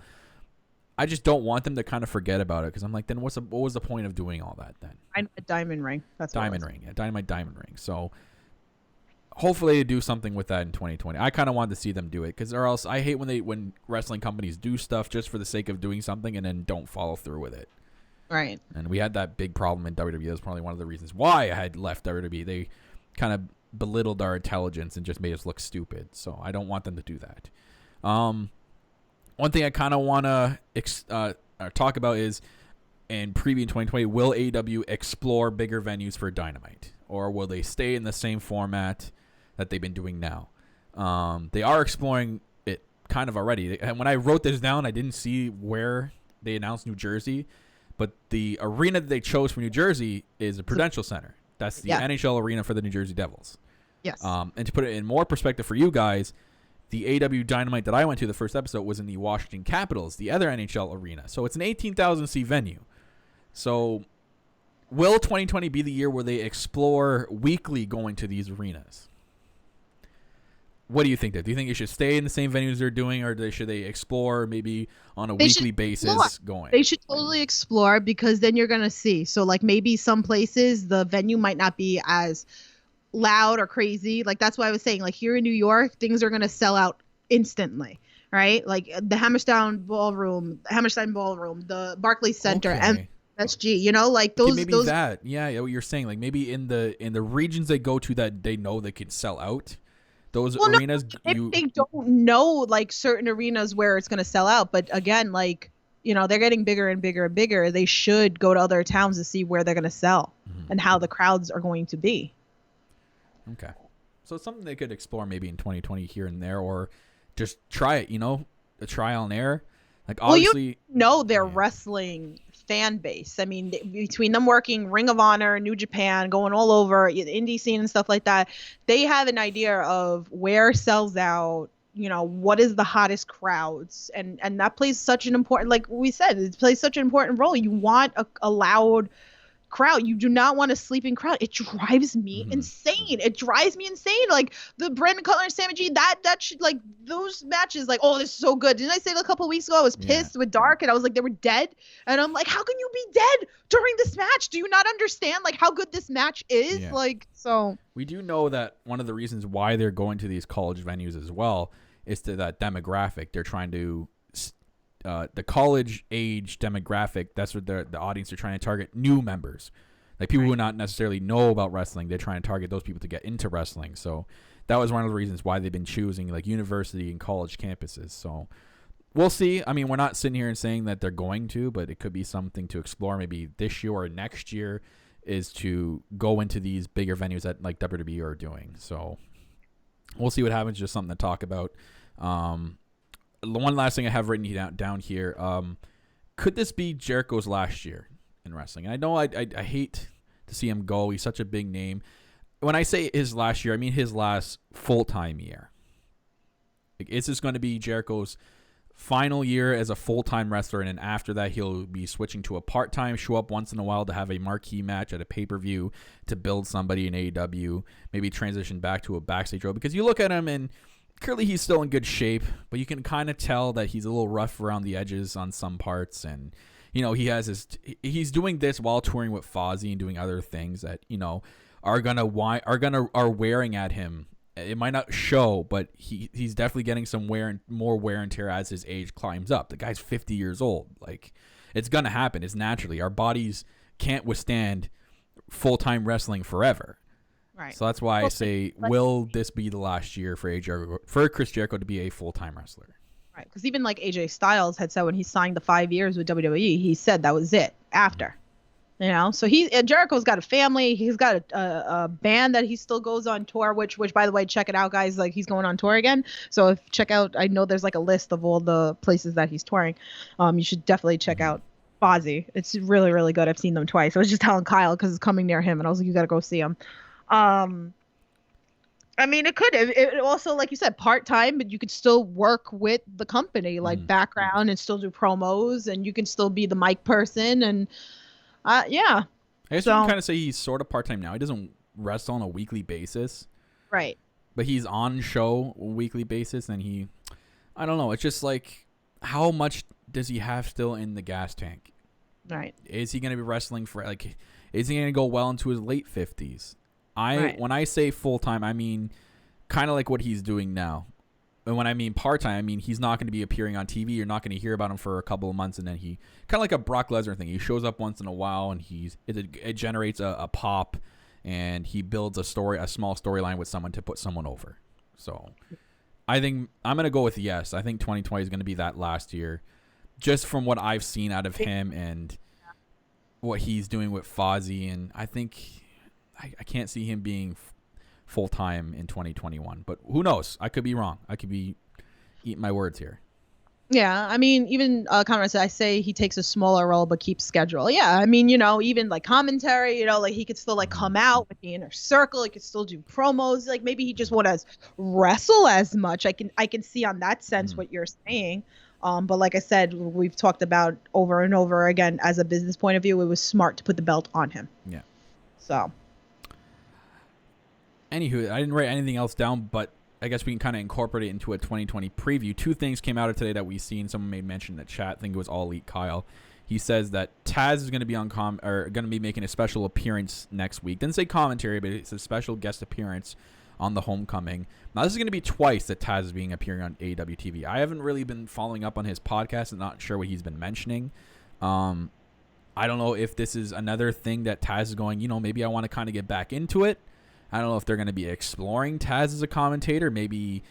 I just don't want them to kind of forget about it, because I'm like, then what was the point of doing all that then? A diamond ring. That's diamond ring. Yeah, Dynamite diamond ring. So hopefully they do something with that in 2020. I kind of want to see them do it, because or else I hate when wrestling companies do stuff just for the sake of doing something and then don't follow through with it. Right. And we had that big problem in WWE. That's probably one of the reasons why I had left WWE. They kind of belittled our intelligence and just made us look stupid. So I don't want them to do that. One thing I kind of want to talk about is, in preview in 2020, will AEW explore bigger venues for Dynamite? Or will they stay in the same format that they've been doing now? They are exploring it kind of already. And when I wrote this down, I didn't see where they announced New Jersey. But the arena that they chose for New Jersey is a Prudential Center. That's the NHL arena for the New Jersey Devils. Yes. And to put it in more perspective for you guys, the AEW Dynamite that I went to the first episode was in the Washington Capitals, the other NHL arena. So it's an 18,000 seat venue. So will 2020 be the year where they explore weekly going to these arenas? What do you think, Dave? Do you think you should stay in the same venues they're doing, or should they explore maybe on a weekly basis going? They should totally explore, because then you're going to see. So, like, maybe some places the venue might not be as loud or crazy. Like, that's why I was saying, like, here in New York, things are going to sell out instantly, right? Like, the Hammerstein Ballroom, the Barclays Center, MSG, like those. Okay, maybe that. Yeah, what you're saying. Like, maybe in the regions they go to that they know they can sell out. Those arenas, they don't know like certain arenas where it's going to sell out. But again, like, they're getting bigger and bigger and bigger. They should go to other towns to see where they're going to sell and how the crowds are going to be. Okay. So it's something they could explore maybe in 2020 here and there, or just try it, a trial and error. Like, obviously, their wrestling fan base. I mean, between them working Ring of Honor, New Japan, going all over the indie scene and stuff like that, they have an idea of where sells out, what is the hottest crowds, and that plays such an important, like we said, it plays such an important role. You want a loud crowd. You do not want a sleeping crowd. It drives me insane. It drives me insane. Like the Brandon Cutler and Sammy G, that should, like, those matches, like, oh, this is so good. Didn't I say a couple of weeks ago I was pissed with Dark and I was like, they were dead? And I'm like, how can you be dead during this match? Do you not understand, like, how good this match is? Yeah. Like, so we do know that one of the reasons why they're going to these college venues as well is to that demographic. They're trying to the college age demographic, that's what the audience are trying to target, new members, like people who not necessarily know about wrestling. They're trying to target those people to get into wrestling. So that was one of the reasons why they've been choosing like university and college campuses. So we'll see. I mean, we're not sitting here and saying that they're going to, but it could be something to explore maybe this year or next year, is to go into these bigger venues that like WWE are doing. So we'll see what happens. Just something to talk about. The one last thing I have written down here, could this be Jericho's last year in wrestling? And I know I hate to see him go. He's such a big name. When I say his last year, I mean his last full-time year. Like, is this going to be Jericho's final year as a full-time wrestler, and then after that he'll be switching to a part-time, show up once in a while to have a marquee match at a pay-per-view to build somebody in AEW, maybe transition back to a backstage role? Because you look at him and clearly he's still in good shape, but you can kind of tell that he's a little rough around the edges on some parts. And, he's doing this while touring with Fozzy and doing other things that, are wearing at him. It might not show, but he's definitely getting some more wear and tear as his age climbs up. The guy's 50 years old. Like, it's going to happen. It's naturally. Our bodies can't withstand full-time wrestling forever. right. So that's why I say, will this be the last year for Chris Jericho to be a full-time wrestler? Right, because even like AJ Styles had said when he signed the 5 years with WWE, he said that was it after. So Jericho's got a family. He's got a band that he still goes on tour, which by the way, check it out, guys. Like, he's going on tour again. So check out, I know there's like a list of all the places that he's touring. You should definitely check out Fozzy. It's really, really good. I've seen them twice. I was just telling Kyle because it's coming near him, and I was like, you got to go see him. I mean, it also, like you said, part-time, but you could still work with the company, like background, and still do promos, and you can still be the mic person, and yeah. I guess you can kind of say he's sort of part-time now. He doesn't wrestle on a weekly basis. Right. But he's on show on a weekly basis, and I don't know. It's just like, how much does he have still in the gas tank? Right. Is he going to be wrestling for, like, is he going to go well into his late 50s? When I say full-time, I mean kind of like what he's doing now. And when I mean part-time, I mean he's not going to be appearing on TV. You're not going to hear about him for a couple of months, and then he kind of like a Brock Lesnar thing. He shows up once in a while, and it generates a pop, and he builds a small storyline with someone to put someone over. So I think I'm going to go with yes. I think 2020 is going to be that last year, just from what I've seen out of him and what he's doing with Fozzy. And I think I can't see him being full-time in 2021, but who knows? I could be wrong. I could be eating my words here. Yeah, I mean, even Conrad said, I say he takes a smaller role but keeps schedule. Yeah, I mean, even like commentary, like he could still like come out with the Inner Circle. He could still do promos. Like, maybe he just won't wrestle as much. I can see on that sense what you're saying. But like I said, we've talked about over and over again, as a business point of view, it was smart to put the belt on him. Yeah. So. Anywho, I didn't write anything else down, but I guess we can kind of incorporate it into a 2020 preview. Two things came out of today that we've seen. Someone made mention in the chat. I think it was All Elite Kyle. He says that Taz is going to be going to be making a special appearance next week. Didn't say commentary, but it's a special guest appearance on the Homecoming. Now, this is going to be twice that Taz is appearing on AEW TV. I haven't really been following up on his podcast and not sure what he's been mentioning. I don't know if this is another thing that Taz is going, maybe I want to kind of get back into it. I don't know if they're going to be exploring Taz as a commentator. Maybe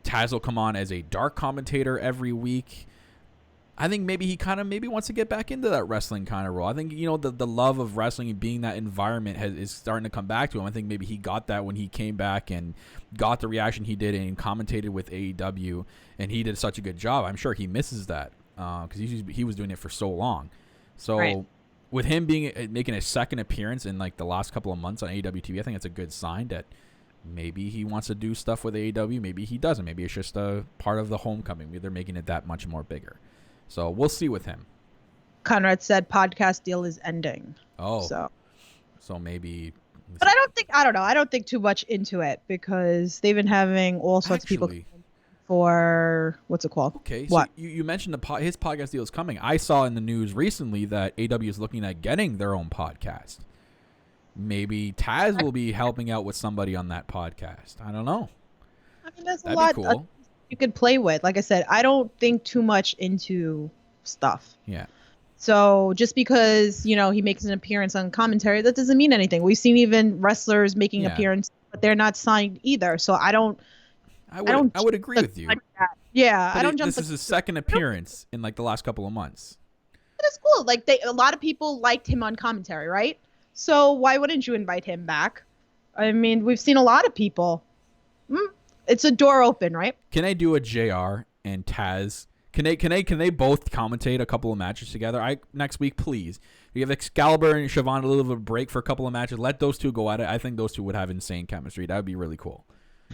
Taz will come on as a dark commentator every week. I think maybe he kind of maybe wants to get back into that wrestling kind of role. I think, you know, the love of wrestling and being that environment is starting to come back to him. I think maybe he got that when he came back and got the reaction he did and commentated with AEW, and he did such a good job. I'm sure he misses that because he was doing it for so long. So with him making a second appearance in like the last couple of months on AEW TV, I think it's a good sign that maybe he wants to do stuff with AEW. Maybe he doesn't. Maybe it's just a part of the homecoming. Maybe they're making it that much more bigger. So we'll see with him. Conrad said podcast deal is ending. Oh. So maybe. But I don't think too much into it because they've been having all sorts of people for what's it called? Okay. What? So you mentioned his podcast deal is coming. I saw in the news recently that AEW is looking at getting their own podcast. Maybe Taz will be helping out with somebody on that podcast. I don't know. I mean, there's That'd a lot be cool. You could play with. Like I said, I don't think too much into stuff. Yeah. So just because, you know, he makes an appearance on commentary, that doesn't mean anything. We've seen even wrestlers making appearances, but they're not signed either. So I would agree with you. Yeah, but I don't jump. This is his second appearance in like the last couple of months. That's cool. Like a lot of people liked him on commentary, right? So why wouldn't you invite him back? I mean, we've seen a lot of people. It's a door open, right? Can I do a JR and Taz? Can they both commentate a couple of matches together? Next week, please. You have Excalibur and Siobhan a little bit of a break for a couple of matches. Let those two go at it. I think those two would have insane chemistry. That would be really cool.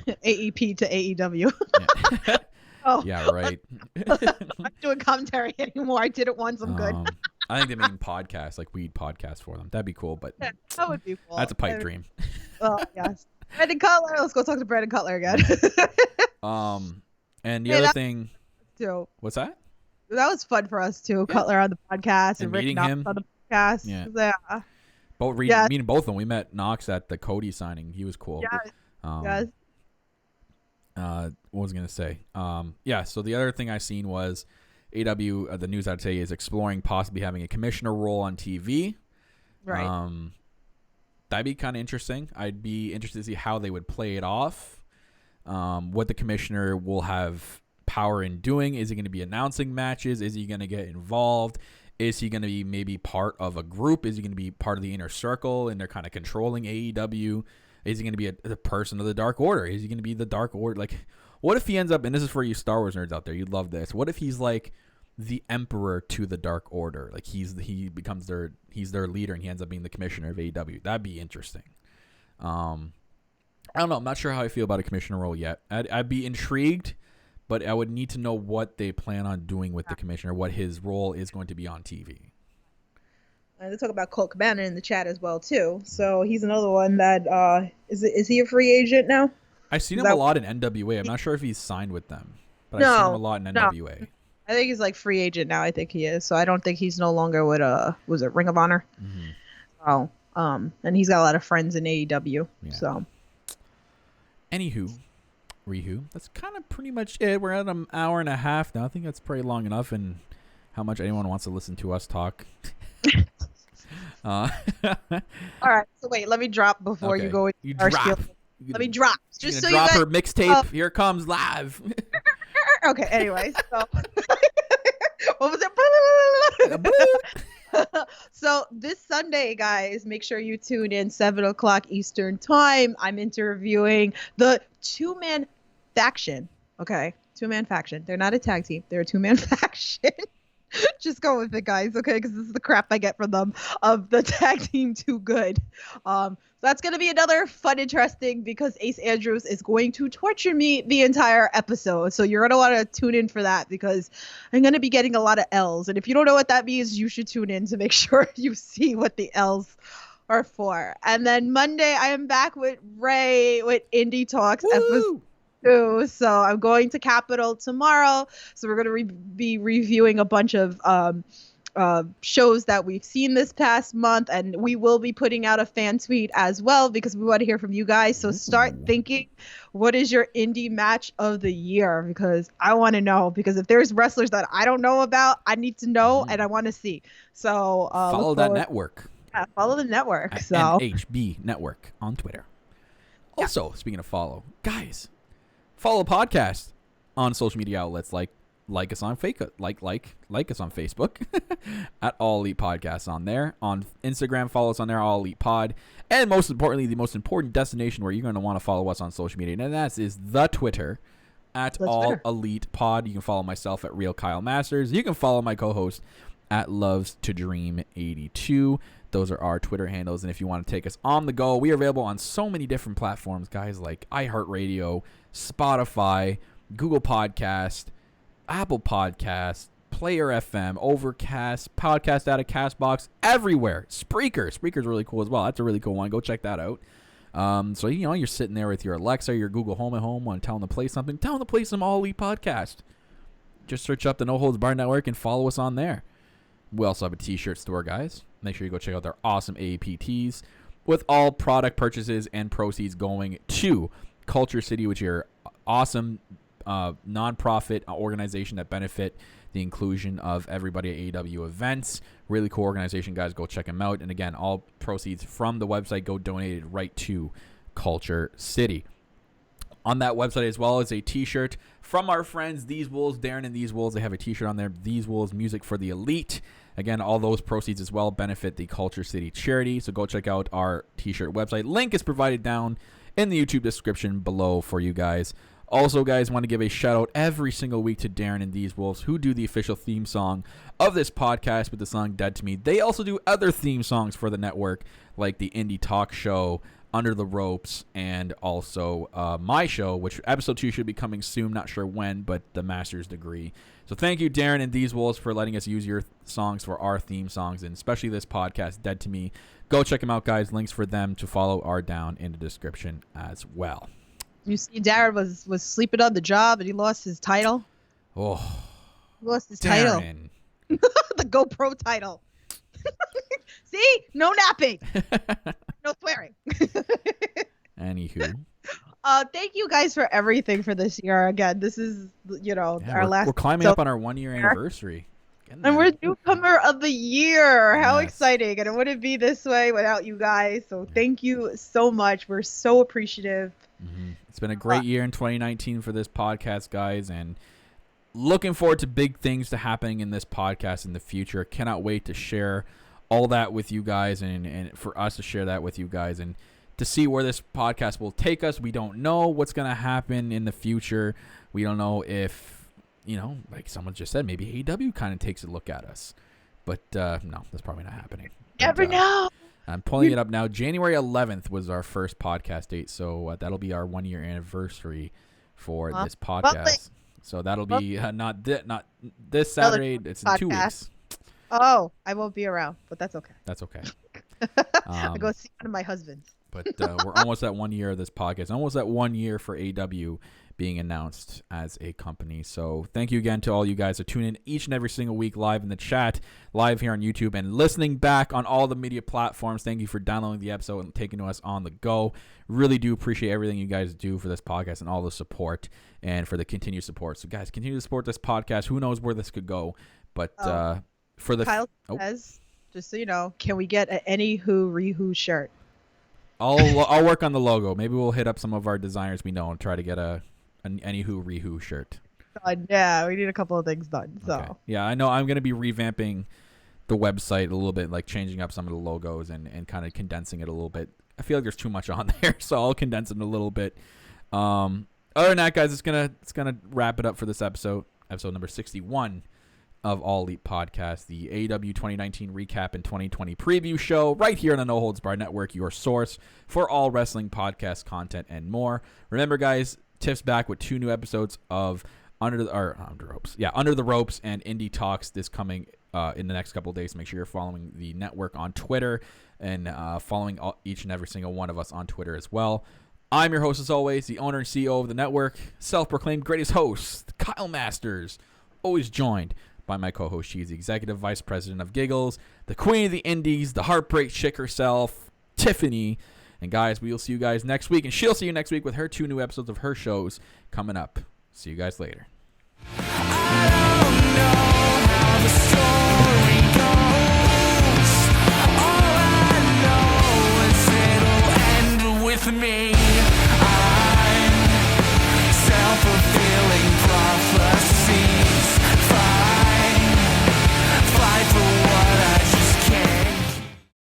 AEP to AEW. Yeah. Oh. Yeah, right. I'm not doing commentary anymore. I did it once. I'm good. I think they made podcasts, like weed podcasts for them. That'd be cool, but yeah, that would be cool. That's a pipe dream. Well, yes. Brandon Cutler. Let's go talk to Brandon Cutler again. And the other thing. Too. What's that? That was fun for us too. Yeah. Cutler on the podcast and Rick Knox on the podcast. Yeah. Meeting both of them. We met Knox at the Cody signing. He was cool. Yes. What was I gonna say? So the other thing I seen was AEW. The news I'd say is exploring possibly having a commissioner role on TV. Right. That'd be kind of interesting. I'd be interested to see how they would play it off. What the commissioner will have power in doing. Is he going to be announcing matches? Is he going to get involved? Is he going to be maybe part of a group? Is he going to be part of the inner circle and they're kind of controlling AEW? Is he going to be a person of the Dark Order? Is he going to be the Dark Order? Like, what if he ends up, and this is for you Star Wars nerds out there, you'd love this. What if he's like the emperor to the Dark Order? Like he's their leader and he ends up being the commissioner of AEW. That'd be interesting. I don't know. I'm not sure how I feel about a commissioner role yet. I'd be intrigued, but I would need to know what they plan on doing with the commissioner, what his role is going to be on TV. They talk about Colt Cabana in the chat as well too. So he's another one that is he a free agent now? I've seen him a lot in NWA. I'm not sure if he's signed with them, but I've seen him a lot in NWA. No. I think he's like free agent now. I think he is. So I don't think he's no longer with was it Ring of Honor? Mm-hmm. Oh, and he's got a lot of friends in AEW. Yeah. So. Anywho, that's kind of pretty much it. We're at an hour and a half now. I think that's pretty long enough, and how much anyone wants to listen to us talk. All right. So wait, let me drop before you go. You drop. Let me drop. Just so drop you guys, her mixtape. Here it comes live. Okay. Anyway, so what was it? So this Sunday, guys, make sure you tune in 7:00 Eastern time. I'm interviewing the two-man faction. Okay, two-man faction. They're not a tag team. They're a two-man faction. Just go with it, guys, okay? Because this is the crap I get from them of the tag team Too Good. So that's going to be another fun, interesting, because Ace Andrews is going to torture me the entire episode. So you're going to want to tune in for that because I'm going to be getting a lot of L's. And if you don't know what that means, you should tune in to make sure you see what the L's are for. And then Monday, I am back with Ray with Indie Talks episode 2. So I'm going to Capitol tomorrow. So we're going to be reviewing a bunch of shows that we've seen this past month, and we will be putting out a fan tweet as well because we want to hear from you guys. So start thinking, what is your indie match of the year? Because I want to know, because if there's wrestlers that I don't know about, I need to know and I want to see. So follow that network. Yeah, follow the network. So NHB Network on Twitter. Also, speaking of follow, guys, follow the podcast on social media outlets like like us on like us on Facebook at All Elite Podcasts on there. On Instagram, follow us on there, All Elite Pod. And most importantly, the most important destination where you're going to want to follow us on social media, and that is the Twitter at All Elite Pod. You can follow myself at Real Kyle Masters. You can follow my co-host at Loves to Dream 82. Those are our Twitter handles. And if you want to take us on the go, we are available on so many different platforms, guys, like iHeartRadio, Spotify, Google Podcast, Apple Podcast, Player FM, Overcast, Podcast out of CastBox, everywhere. Spreaker's really cool as well. That's a really cool one. Go check that out. So, you're sitting there with your Alexa, your Google Home at home, want to tell them to play something. Tell them to play some All Elite Podcast. Just search up the No Holds Barred Network and follow us on there. We also have a t-shirt store, guys. Make sure you go check out their awesome AEP tees with all product purchases and proceeds going to Culture City, which is your awesome nonprofit organization that benefit the inclusion of everybody at AEW events. Really cool organization, guys. Go check them out. And again, all proceeds from the website go donated right to Culture City. On that website as well as a t-shirt from our friends These Wolves, Darren and These Wolves. They have a t-shirt on there, These Wolves, Music for the Elite. Again, all those proceeds as well benefit the Culture City charity. So go check out our t-shirt website. Link is provided down in the YouTube description below for you guys. Also, guys, want to give a shout out every single week to Darren and These Wolves, who do the official theme song of this podcast with the song Dead to Me. They also do other theme songs for the network, like the Indie Talk Show, Under the Ropes, and also my show, which episode 2 should be coming soon. Not sure when, but the Master's Degree. So thank you, Darren and These Wolves, for letting us use your songs for our theme songs, and especially this podcast, Dead to Me. Go check them out, guys. Links for them to follow are down in the description as well. You see, Darren was sleeping on the job and he lost his title. Oh, he lost his Darren. title. The GoPro title. See? No napping. No swearing. Anywho. Thank you guys for everything for this year. Again, this is, our last. We're climbing up on our 1 year anniversary. And we're newcomer of the year. How Yes. exciting. And it wouldn't be this way without you guys. So thank you so much. We're so appreciative. Mm-hmm. It's been a great year in 2019 for this podcast, guys, and looking forward to big things to happening in this podcast in the future. Cannot wait to share all that with you guys, and for us to share that with you guys, and to see where this podcast will take us. We don't know what's going to happen in the future. We don't know if, like someone just said, maybe AEW kind of takes a look at us. But no, that's probably not happening. Never know. I'm pulling it up now. January 11th was our first podcast date, so that'll be our 1 year anniversary for this podcast. So that'll be not this Saturday. It's in 2 weeks. Oh, I won't be around, but that's okay. That's okay. I go see one of my husbands. But we're almost at 1 year of this podcast. Almost at 1 year for AEW being announced as a company. So thank you again to all you guys that tune in each and every single week live in the chat, live here on YouTube, and listening back on all the media platforms. Thank you for downloading the episode and taking us on the go. Really do appreciate everything you guys do for this podcast and all the support and for the continued support. So guys, continue to support this podcast. Who knows where this could go? But for the Kyle says, just so you know, can we get an Anywho Rewho shirt? I'll work on the logo. Maybe we'll hit up some of our designers we know and try to get an Anywho Rewho shirt. Yeah, we need a couple of things done. So okay. Yeah, I know I'm going to be revamping the website a little bit, like changing up some of the logos and kind of condensing it a little bit. I feel like there's too much on there, so I'll condense it a little bit. Other than that, guys, it's gonna wrap it up for this episode number 61 of All Elite Podcast, the AEW 2019 recap and 2020 preview show, right here on the No Holds Barred Network, your source for all wrestling podcast content and more. Remember, guys, Tiff's back with 2 new episodes of Under the Ropes and Indie Talks this coming in the next couple of days. Make sure you're following the network on Twitter and following each and every single one of us on Twitter as well. I'm your host, as always, the owner and CEO of the network, self-proclaimed greatest host, Kyle Masters, always joined by my co-host. She's the executive vice president of Giggles, the queen of the indies, the heartbreak chick herself, Tiffany. And guys, we'll see you guys next week, and she'll see you next week with her 2 new episodes of her shows coming up. See you guys later. I don't know how the story